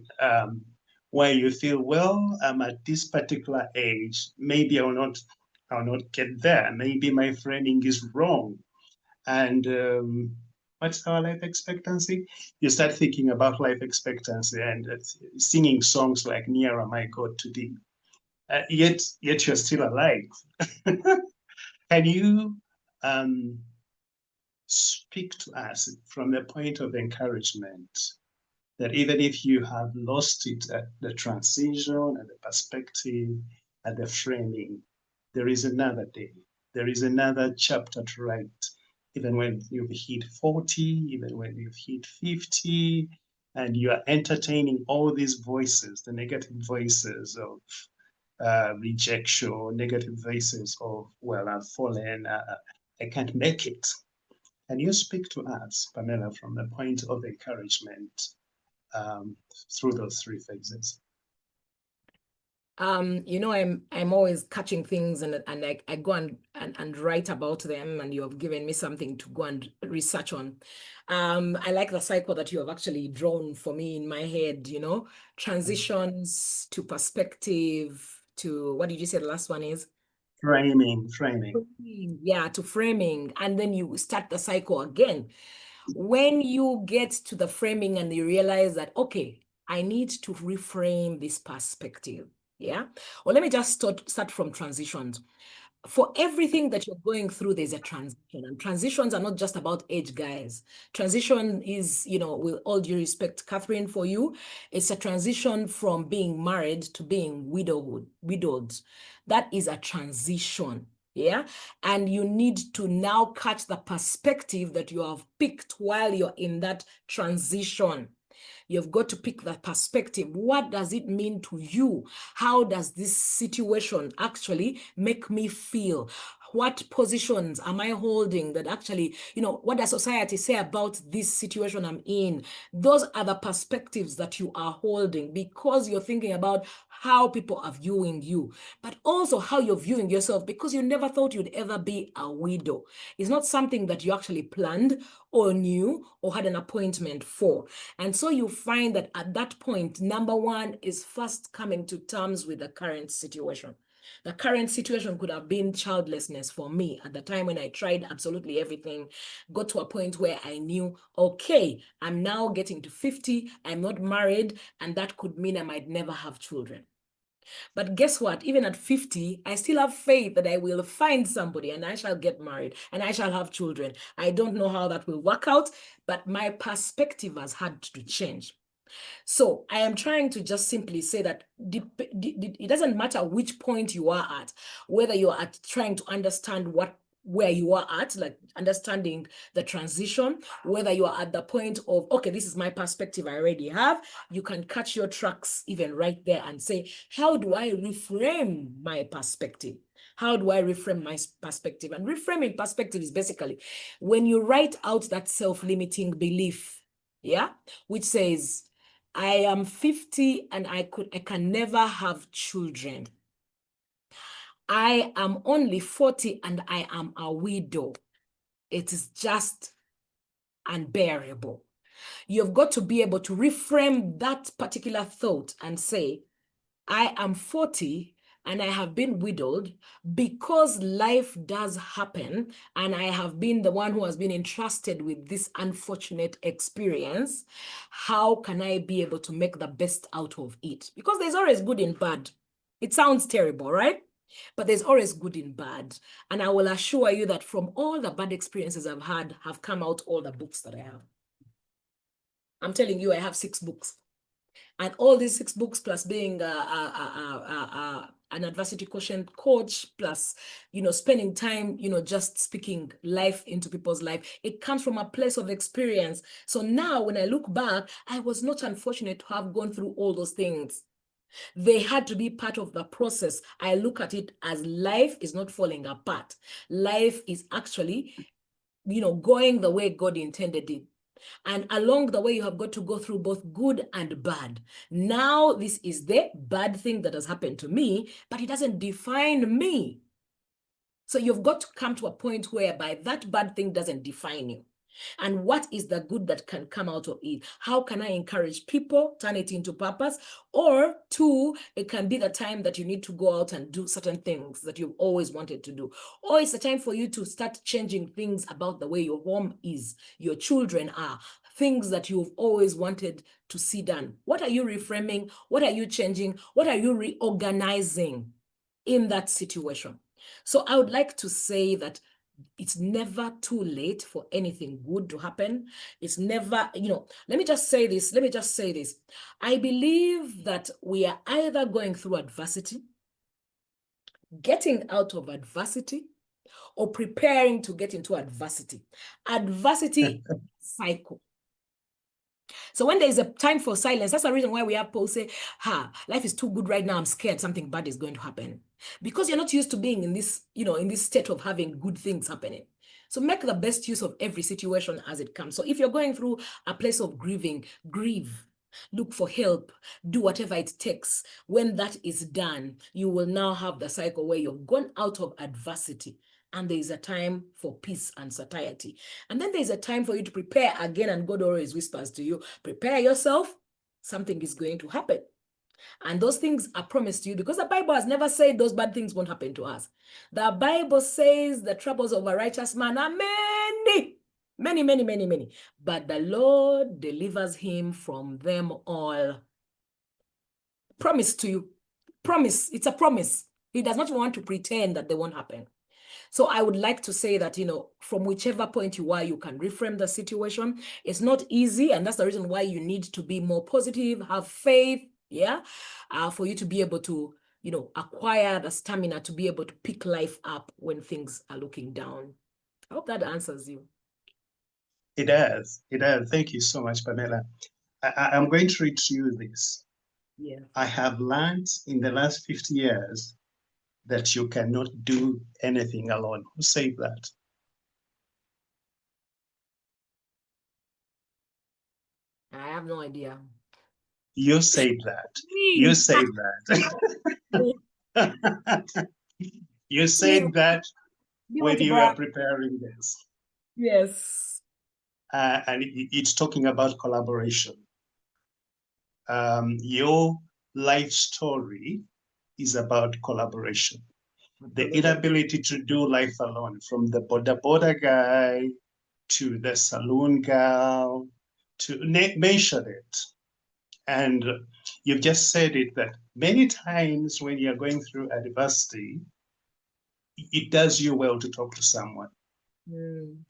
where you feel, well, I'm at this particular age, maybe I'll not get there. Maybe my framing is wrong. And what's our life expectancy? You start thinking about life expectancy and singing songs like "Nearer My God to Thee." Yet you're still alive. Can you speak to us from the point of encouragement that even if you have lost it at the transition, at the perspective, at the framing, there is another day, there is another chapter to write, even when you've hit 40, even when you've hit 50, and you are entertaining all these voices, the negative voices of rejection, negative voices of, well, I've fallen, I can't make it. Can you speak to us, Pamela, from the point of encouragement through those 3 phases? I'm always catching things and I go and write about them, and you have given me something to go and research on. I like the cycle that you have actually drawn for me in my head, transitions to perspective to, what did you say the last one is? Framing. Yeah, to framing. And then you start the cycle again. When you get to the framing and you realize that, okay, I need to reframe this perspective. Yeah. Well, let me just start from transitions. for everything that you're going through, there's a transition. And transitions are not just about age, guys. Transition is, with all due respect, Catherine, for you, it's a transition from being married to being widowed. That is a transition. Yeah. And you need to now catch the perspective that you have picked while you're in that transition. You've got to pick that perspective. What does it mean to you? How does this situation actually make me feel? What positions am I holding that actually, what does society say about this situation I'm in? Those are the perspectives that you are holding because you're thinking about how people are viewing you, but also how you're viewing yourself because you never thought you'd ever be a widow. It's not something that you actually planned or knew or had an appointment for. And so you find that at that point, number one is first coming to terms with the current situation. The current situation could have been childlessness for me at the time when I tried absolutely everything, got to a point where I knew, okay, I'm now getting to 50, I'm not married, and that could mean I might never have children. But guess what? Even at 50, I still have faith that I will find somebody and I shall get married and I shall have children. I don't know how that will work out, but my perspective has had to change. So I am trying to just simply say that it doesn't matter which point you are at, whether you are at trying to understand where you are at, like understanding the transition, whether you are at the point of, okay, this is my perspective I already have, you can catch your tracks even right there and say, how do I reframe my perspective? How do I reframe my perspective? And reframing perspective is basically when you write out that self-limiting belief, yeah, which says, I am 50 and I can never have children. I am only 40 and I am a widow. It is just unbearable. You've got to be able to reframe that particular thought and say, I am 40 and I have been widowed because life does happen and I have been the one who has been entrusted with this unfortunate experience. How can I be able to make the best out of it? Because there's always good and bad. It sounds terrible, right? But there's always good and bad. And I will assure you that from all the bad experiences I've had have come out all the books that I have. I'm telling you, I have 6 books. And all these 6 books, plus being an adversity quotient coach, plus, spending time, just speaking life into people's life, it comes from a place of experience. So now when I look back, I was not unfortunate to have gone through all those things. They had to be part of the process. I look at it as life is not falling apart. Life is actually, going the way God intended it. And along the way, you have got to go through both good and bad. Now, this is the bad thing that has happened to me, but it doesn't define me. So you've got to come to a point whereby that bad thing doesn't define you. And what is the good that can come out of it? How can I encourage people, turn it into purpose? Or 2, it can be the time that you need to go out and do certain things that you've always wanted to do. Or it's the time for you to start changing things about the way your home is, your children are, things that you've always wanted to see done. What are you reframing? What are you changing? What are you reorganizing in that situation? So I would like to say that it's never too late for anything good to happen. It's never, let me just say this. I believe that we are either going through adversity, getting out of adversity, or preparing to get into adversity. Adversity cycle. So when there is a time for silence, that's the reason why we have people say, life is too good right now. I'm scared something bad is going to happen. Because you're not used to being in this, in this state of having good things happening. So make the best use of every situation as it comes. So if you're going through a place of grieving, grieve. Look for help, do whatever it takes. When that is done, you will now have the cycle where you've gone out of adversity and there is a time for peace and satiety. And then there's a time for you to prepare again, and God always whispers to you, prepare yourself, something is going to happen. And those things are promised to you because the Bible has never said those bad things won't happen to us. The Bible says the troubles of a righteous man are many. Many, many, many, many. But the Lord delivers him from them all. Promise to you. Promise. It's a promise. He does not want to pretend that they won't happen. So I would like to say that, from whichever point you are, you can reframe the situation. It's not easy, and that's the reason why you need to be more positive, have faith, yeah, for you to be able to, acquire the stamina to be able to pick life up when things are looking down. I hope that answers you. It does. It does. Thank you so much, Pamela. I'm going to read to you this. Yeah. I have learned in the last 50 years that you cannot do anything alone. Who said that? I have no idea. You said that. You Me. said that. You said that You want when to you were brag? preparing this. Yes. And it's talking about collaboration. Your life story is about collaboration. The Absolutely. inability to do life alone, from the border guy to the saloon girl, to mention it. And you've just said it that many times when you're going through adversity, it does you well to talk to someone, Mm.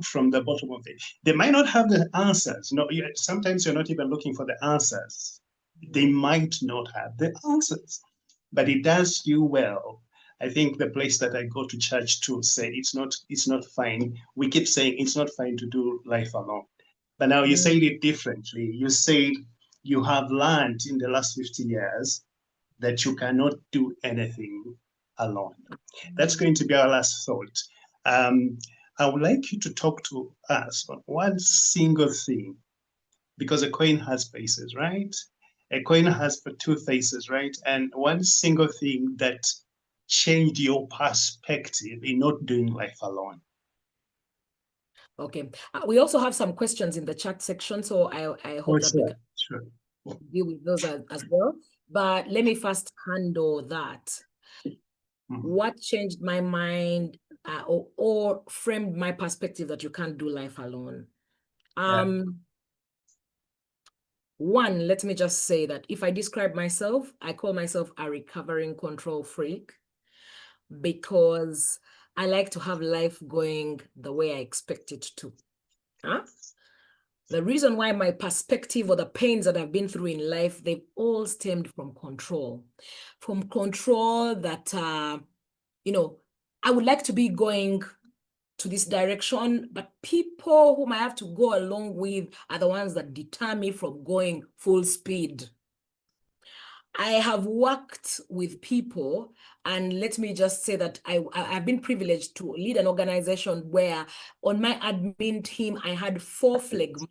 from the bottom of it. They might not have the answers. Sometimes you're not even looking for the answers. They might not have the answers, but it does you well. I think the place that I go to church to say it's not fine. We keep saying it's not fine to do life alone. But now you said it differently. You said you have learned in the last 50 years that you cannot do anything alone. That's going to be our last thought. Um, I would like you to talk to us on one single thing, because a coin has faces, right? A coin has two faces, right? And one single thing that changed your perspective in not doing life alone. Okay. We also have some questions in the chat section, so I hope For that we sure, can sure. deal with those as well. But let me first handle that. What changed my mind or framed my perspective that you can't do life alone? Yeah. One, let me just say that if I describe myself, I call myself a recovering control freak because I like to have life going the way I expect it to. Huh? The reason why my perspective or the pains that I've been through in life, they've all stemmed from control that, I would like to be going to this direction, but people whom I have to go along with are the ones that deter me from going full speed. I have worked with people, and let me just say that I've been privileged to lead an organization where on my admin team, I had 4 phlegmatics.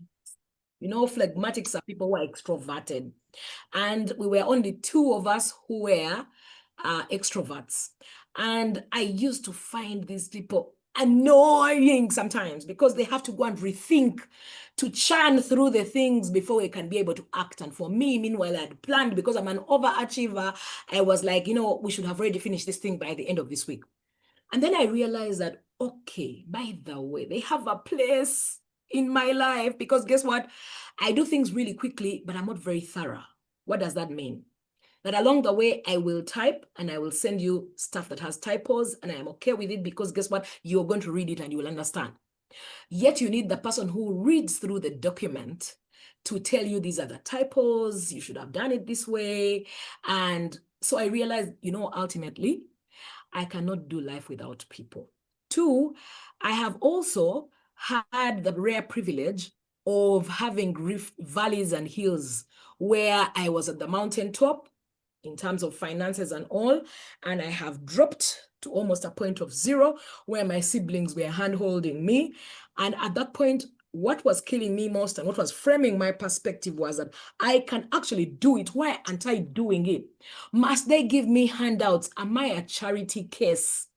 Phlegmatics are people who are extroverted. And we were only 2 of us who were extroverts. And I used to find these people annoying sometimes because they have to go and rethink to churn through the things before we can be able to act. And for me, meanwhile, I had planned because I'm an overachiever. I was like, we should have already finished this thing by the end of this week. And then I realized that, okay, by the way, they have a place in my life because guess what? I do things really quickly, but I'm not very thorough. What does that mean? That along the way, I will type and I will send you stuff that has typos, and I'm okay with it because guess what? You're going to read it and you will understand. Yet you need the person who reads through the document to tell you these are the typos, you should have done it this way. And so I realized, ultimately, I cannot do life without people. 2, I have also had the rare privilege of having valleys and hills where I was at the mountaintop in terms of finances and all, and I have dropped to almost a point of 0 where my siblings were hand-holding me. And at that point, what was killing me most and what was framing my perspective was that I can actually do it. Why aren't I doing it? Must they give me handouts? Am I a charity case?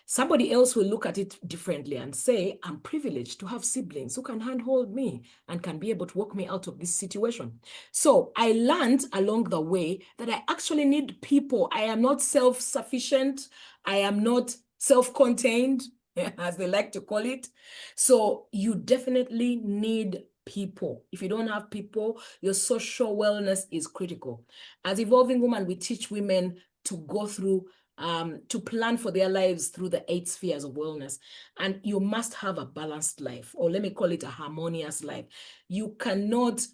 Somebody else will look at it differently and say, I'm privileged to have siblings who can handhold me and can be able to walk me out of this situation. So I learned along the way that I actually need people. I am not self-sufficient. I am not self-contained, as they like to call it. So you definitely need people. If you don't have people, your social wellness is critical. As Evolving Woman, we teach women to go through, to plan for their lives through the 8 spheres of wellness. And you must have a balanced life, or let me call it a harmonious life. You cannot,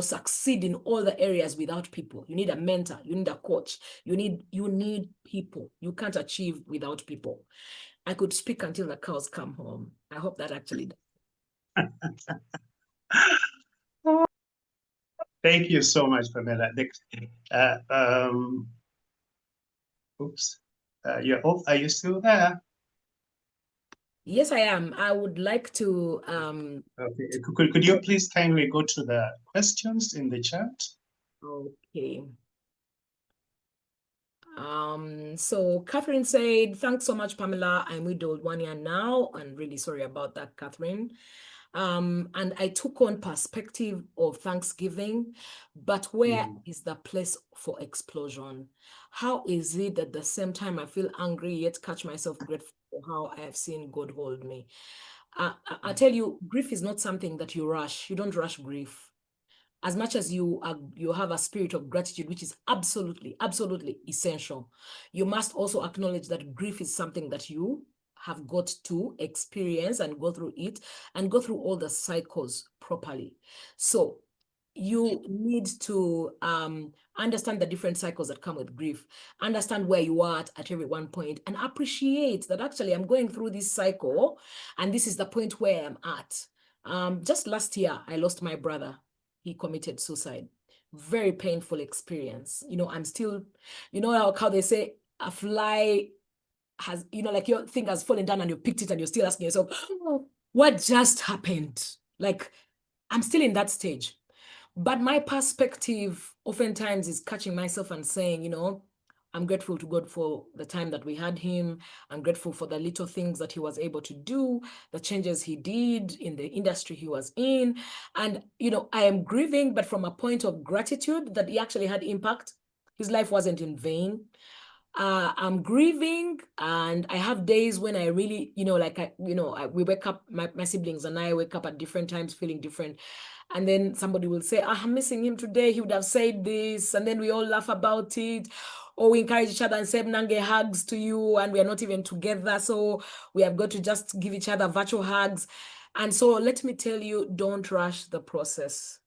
succeed in all the areas without people. You need a mentor, you need a coach, you need people. You can't achieve without people. I could speak until the cows come home. I hope that actually does. Thank you so much, Pamela. Oops, you're off. Are you still there? Yes, I am. I would like to. Okay. Could you please kindly go to the questions in the chat? Okay. So Catherine said, thanks so much, Pamela. I'm widowed 1 year now, and really sorry about that, Catherine. And I took on perspective of Thanksgiving, but where is the place for explosion? How is it at the same time I feel angry yet catch myself grateful for how I have seen God hold me? I tell you, grief is not something that you rush. You don't rush grief. As much as you have a spirit of gratitude, which is absolutely essential, you must also acknowledge that grief is something that you have got to experience and go through it and go through all the cycles properly. So you need to understand the different cycles that come with grief, understand where you are at every one point, and appreciate that actually I'm going through this cycle and this is the point where I'm at. Just last year, I lost my brother. He committed suicide. Very painful experience. I'm still, how they say a fly has, like your thing has fallen down and you picked it and you're still asking yourself, oh, what just happened? Like, I'm still in that stage. But my perspective oftentimes is catching myself and saying, I'm grateful to God for the time that we had him. I'm grateful for the little things that he was able to do, the changes he did in the industry he was in. And, I am grieving, but from a point of gratitude that he actually had impact. His life wasn't in vain. I'm grieving, and I have days when I really, we wake up, my siblings and I wake up at different times feeling different. And then somebody will say, I'm missing him today. He would have said this. And then we all laugh about it. Or we encourage each other and say, Nange, hugs to you. And we are not even together. So we have got to just give each other virtual hugs. And so let me tell you, don't rush the process.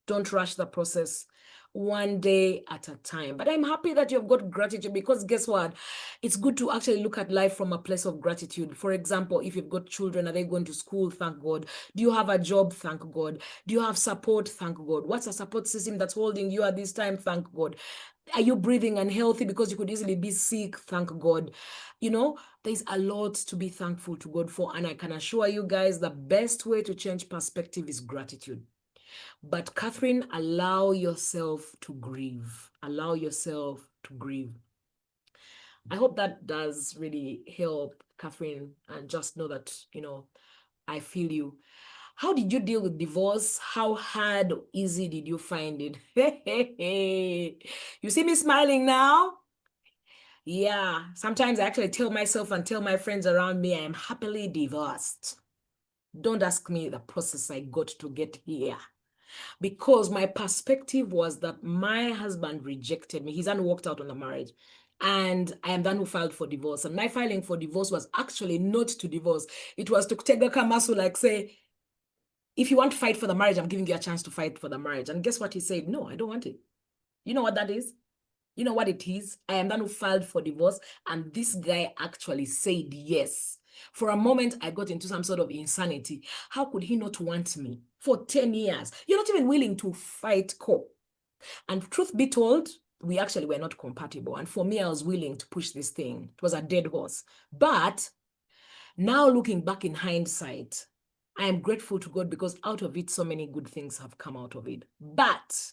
Don't rush the process. One day at a time. But I'm happy that you've got gratitude, because guess what? It's good to actually look at life from a place of gratitude. For example, if you've got children, are they going to school? Thank God. Do you have a job? Thank God. Do you have support? Thank God. What's a support system that's holding you at this time? Thank God. Are you breathing and healthy? Because you could easily be sick. Thank God. There's a lot to be thankful to God for. And I can assure you guys, the best way to change perspective is gratitude. But Catherine, allow yourself to grieve. Allow yourself to grieve. I hope that does really help, Catherine. And just know that, I feel you. How did you deal with divorce? How hard or easy did you find it? You see me smiling now? Yeah, sometimes I actually tell myself and tell my friends around me I am happily divorced. Don't ask me the process I got to get here. Because my perspective was that my husband rejected me. He's walked out on the marriage. And I am the one who filed for divorce. And my filing for divorce was actually not to divorce. It was to take the kamasu, like say, if you want to fight for the marriage, I'm giving you a chance to fight for the marriage. And guess what he said? No, I don't want it. You know what that is? You know what it is? I am the one who filed for divorce. And this guy actually said yes. For a moment, I got into some sort of insanity. How could he not want me for 10 years? You're not even willing to fight court. And truth be told, we actually were not compatible. And for me, I was willing to push this thing. It was a dead horse. But now looking back in hindsight, I am grateful to God, because out of it, so many good things have come out of it. But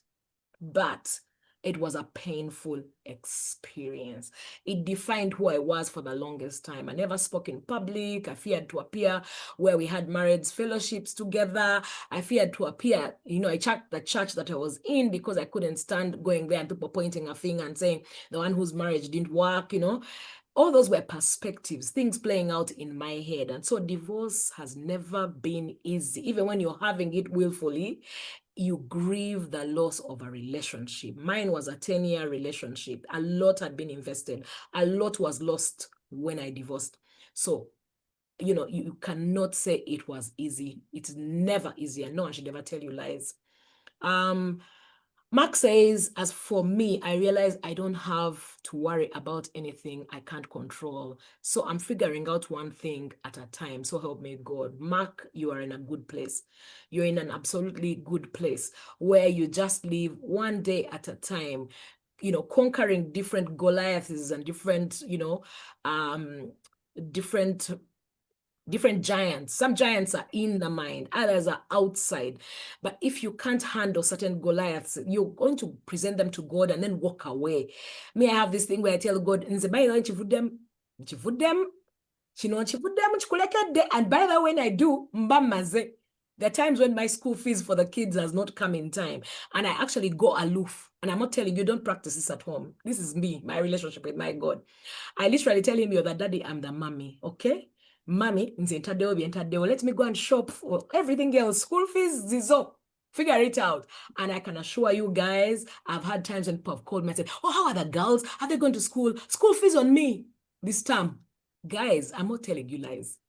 it was a painful experience. It defined who I was for the longest time. I never spoke in public. I feared to appear where we had marriage fellowships together. I feared to appear, I checked the church that I was in, because I couldn't stand going there and people pointing a finger and saying the one whose marriage didn't work, all those were perspectives, things playing out in my head. And so divorce has never been easy. Even when you're having it willfully, you grieve the loss of a relationship. Mine was a 10-year relationship. A lot had been invested. A lot was lost when I divorced. So, you cannot say it was easy. It's never easy. And no one should ever tell you lies. Mark says, as for me, I realize I don't have to worry about anything I can't control. So I'm figuring out one thing at a time. So help me God. Mark, you are in a good place. You're in an absolutely good place where you just live one day at a time, conquering different Goliaths and different, different giants. Some giants are in the mind, others are outside. But if you can't handle certain Goliaths, you're going to present them to God and then walk away. Me, I have this thing where I tell God, and by the and by the way, when I do, mbamaze. There are times when my school fees for the kids has not come in time, and I actually go aloof. And I'm not telling you, don't practice this at home. This is me, my relationship with my God. I literally tell him, you're the daddy, I'm the mommy, okay? Mommy, let me go and shop for everything else. School fees, zizo. Figure it out. And I can assure you guys, I've had times when people have called me and said, oh, how are the girls? Are they going to school? School fees on me this term. Guys, I'm not telling you lies.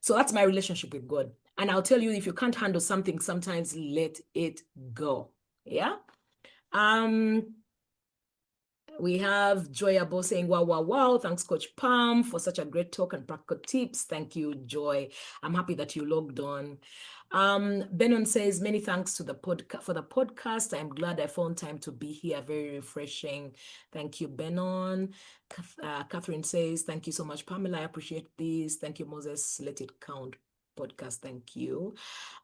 So that's my relationship with God. And I'll tell you, if you can't handle something, sometimes let it go. Yeah. We have Joy Abo saying, wow, wow, wow. Thanks, Coach Pam, for such a great talk and practical tips. Thank you, Joy. I'm happy that you logged on. Benon says, many thanks to for the podcast. I'm glad I found time to be here. Very refreshing. Thank you, Benon. Catherine says, thank you so much, Pamela. I appreciate this. Thank you, Moses. Let it count podcast. Thank you.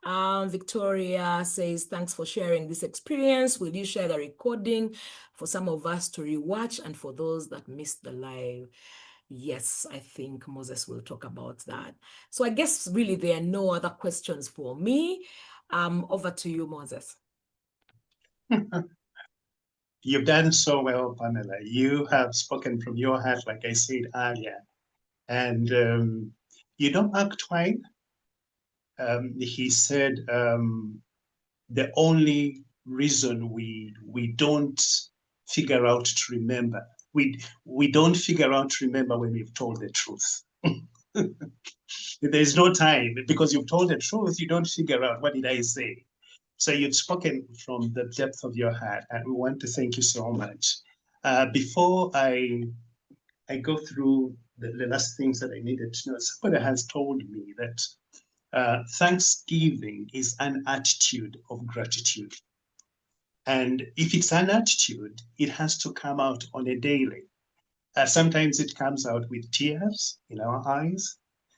Victoria says, thanks for sharing this experience. Will you share the recording for some of us to rewatch and for those that missed the live? Yes, I think Moses will talk about that. So I guess really there are no other questions for me. Over to you, Moses. You've done so well, Pamela. You have spoken from your heart, like I said earlier. And Mark Twain, he said, the only reason we don't figure out to remember, we don't figure out to remember when we've told the truth. There's no time, because you've told the truth, you don't figure out, what did I say? So you've spoken from the depth of your heart, and we want to thank you so much. Before I go through the last things that I needed to know, somebody has told me that Thanksgiving is an attitude of gratitude. And if it's an attitude, it has to come out on a daily. Sometimes it comes out with tears in our eyes.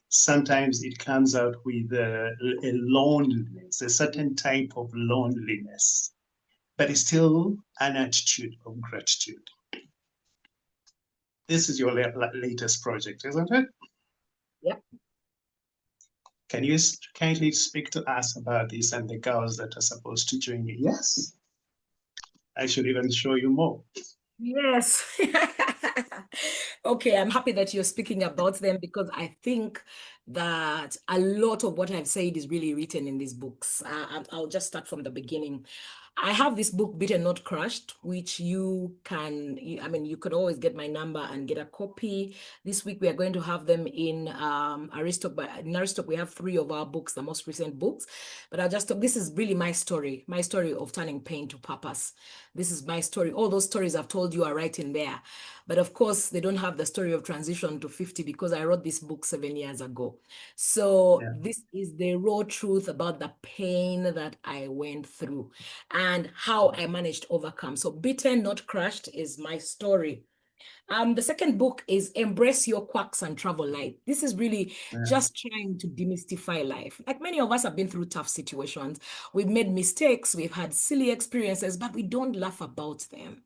Sometimes it comes out with a loneliness, a certain type of loneliness, but it's still an attitude of gratitude. This is your latest project, isn't it? Yep. Can you kindly speak to us about this and the girls that are supposed to join you? Yes. I should even show you more. Yes. Okay, I'm happy that you're speaking about them, because I think that a lot of what I've said is really written in these books. I'll just start from the beginning. I have this book, Beaten Not Crushed, which you could always get my number and get a copy. This week we are going to have them in Aristoc. In Aristoc, we have 3 of our books, the most recent books. But this is really my story of turning pain to purpose. This is my story. All those stories I've told you are right in there. But of course, they don't have the story of transition to 50, because I wrote this book 7 years ago. So This is the raw truth about the pain that I went through and how I managed to overcome. So Beaten, Not Crushed is my story. The second book is Embrace Your Quirks and Travel Light. This is really just trying to demystify life. Like, many of us have been through tough situations. We've made mistakes, we've had silly experiences, but we don't laugh about them.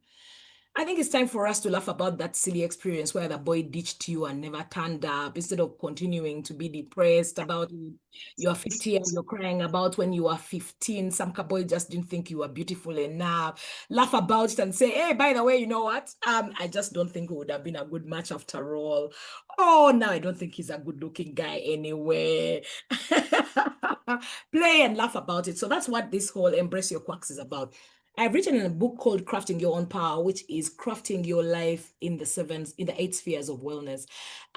I think it's time for us to laugh about that silly experience where the boy ditched you and never turned up instead of continuing to be depressed about it. You're 50 and you're crying about when you were 15. Some boy just didn't think you were beautiful enough. Laugh about it and say, hey, by the way, you know what? I just don't think it would have been a good match after all. Oh, now I don't think he's a good looking guy anyway. Play and laugh about it. So that's what this whole embrace your quirks is about. I've written in a book called Crafting Your Own Power, which is crafting your life in the 8 spheres of wellness.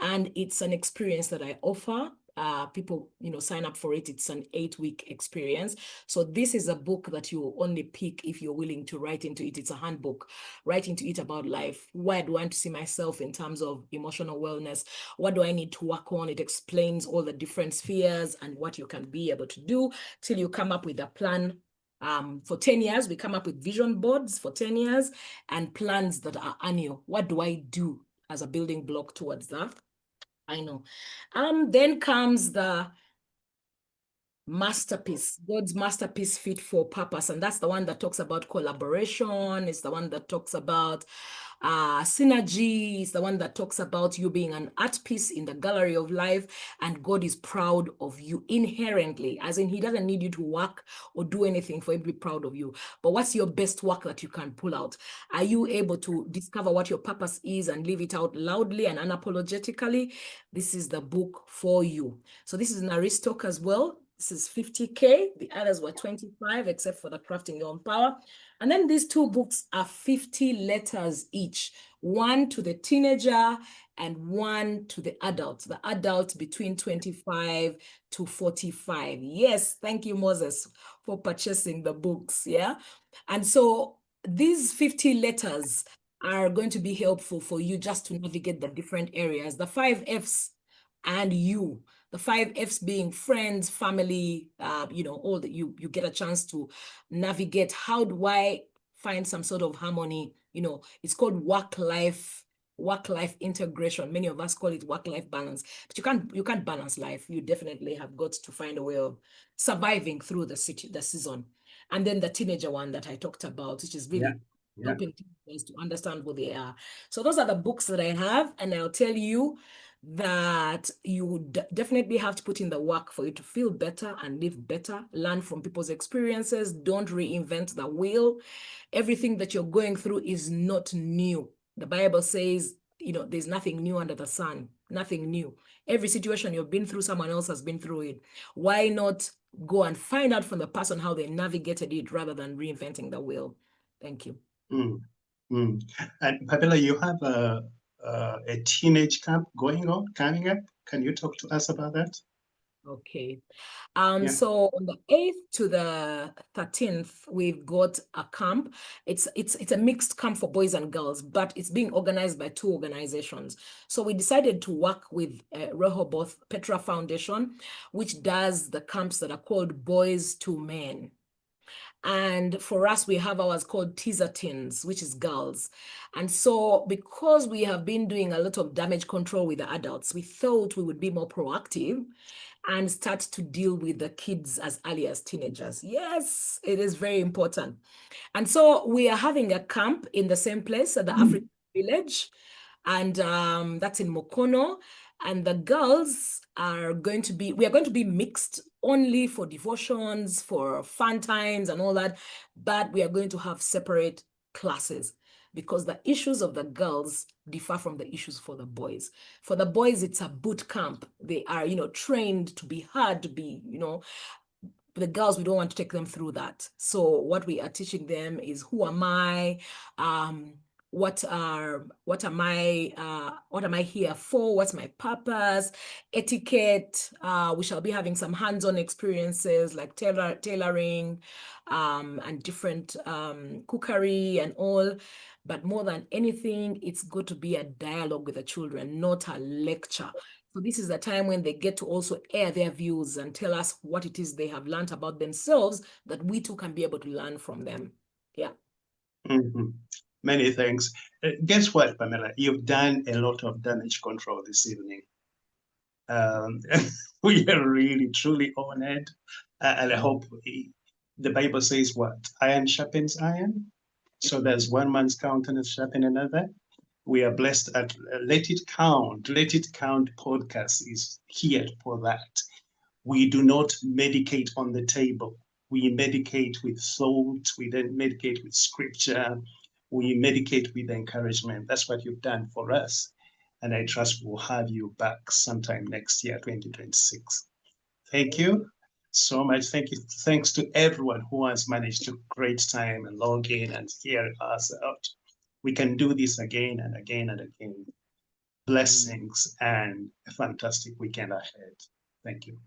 And it's an experience that I offer. People, sign up for it. It's an 8-week experience. So this is a book that you only pick if you're willing to write into it. It's a handbook. Write into it about life. Where do I want to see myself in terms of emotional wellness? What do I need to work on? It explains all the different spheres and what you can be able to do till you come up with a plan. For 10 years, we come up with vision boards for 10 years and plans that are annual. What do I do as a building block towards that? I know. Then comes the masterpiece, God's masterpiece fit for purpose. And that's the one that talks about collaboration. It's the one that talks about synergy. It's the one that talks about you being an art piece in the gallery of life, and God is proud of you inherently, as in he doesn't need you to work or do anything for him to be proud of you. But what's your best work that you can pull out? Are you able to discover what your purpose is and live it out loudly and unapologetically? This is the book for you. So this is an Aristoc as well. This is 50K. The others were 25, except for the Crafting Your Own Power. And then these two books are 50 letters each, one to the teenager and one to the adult between 25 to 45. Yes, thank you, Moses, for purchasing the books. Yeah. And so these 50 letters are going to be helpful for you just to navigate the different areas. The 5 F's and you. The 5 F's being friends, family, all that you get a chance to navigate. How do I find some sort of harmony? It's called work-life integration. Many of us call it work-life balance, but you can't balance life. You definitely have got to find a way of surviving through the season. And then the teenager one that I talked about, which is really helping teenagers to understand who they are. So those are the books that I have, and I'll tell you that you would definitely have to put in the work for you to feel better and live better, learn from people's experiences, don't reinvent the wheel. Everything that you're going through is not new. The Bible says, there's nothing new under the sun, nothing new. Every situation you've been through, someone else has been through it. Why not go and find out from the person how they navigated it rather than reinventing the wheel? Thank you. And Pamela, you have a teenage camp coming up. Can you talk to us about that? Okay. So on the 8th to the 13th, we've got a camp. It's a mixed camp for boys and girls, but it's being organized by 2 organizations. So we decided to work with Rehoboth Petra Foundation, which does the camps that are called Boys to Men. And for us, we have ours called teaser teens, which is girls. And so because we have been doing a lot of damage control with the adults, we thought we would be more proactive and start to deal with the kids as early as teenagers. Yes, it is very important. And so we are having a camp in the same place at the African Village, and that's in Mokono. And the girls we are going to be mixed only for devotions, for fun times and all that, but we are going to have separate classes because the issues of the girls differ from the issues for the boys. For the boys, it's a boot camp. They are, trained to be hard, to be, the girls, we don't want to take them through that. So what we are teaching them is who am I? What am I here for? What's my purpose? Etiquette. We shall be having some hands-on experiences like tailoring, and different cookery and all. But more than anything, it's going to be a dialogue with the children, not a lecture. So this is the time when they get to also air their views and tell us what it is they have learned about themselves that we too can be able to learn from them. Yeah. Many thanks. Guess what, Pamela? You've done a lot of damage control this evening. We are really, truly honored. And I hope the Bible says what? Iron sharpens iron. So there's one man's countenance sharpen another. We are blessed at Let It Count. Let It Count podcast is here for that. We do not medicate on the table. We medicate with thought. We then medicate with scripture. We medicate with encouragement. That's what you've done for us. And I trust we'll have you back sometime next year, 2026. Thank you so much. Thank you. Thanks to everyone who has managed to create time and log in and hear us out. We can do this again and again and again. Blessings and a fantastic weekend ahead. Thank you.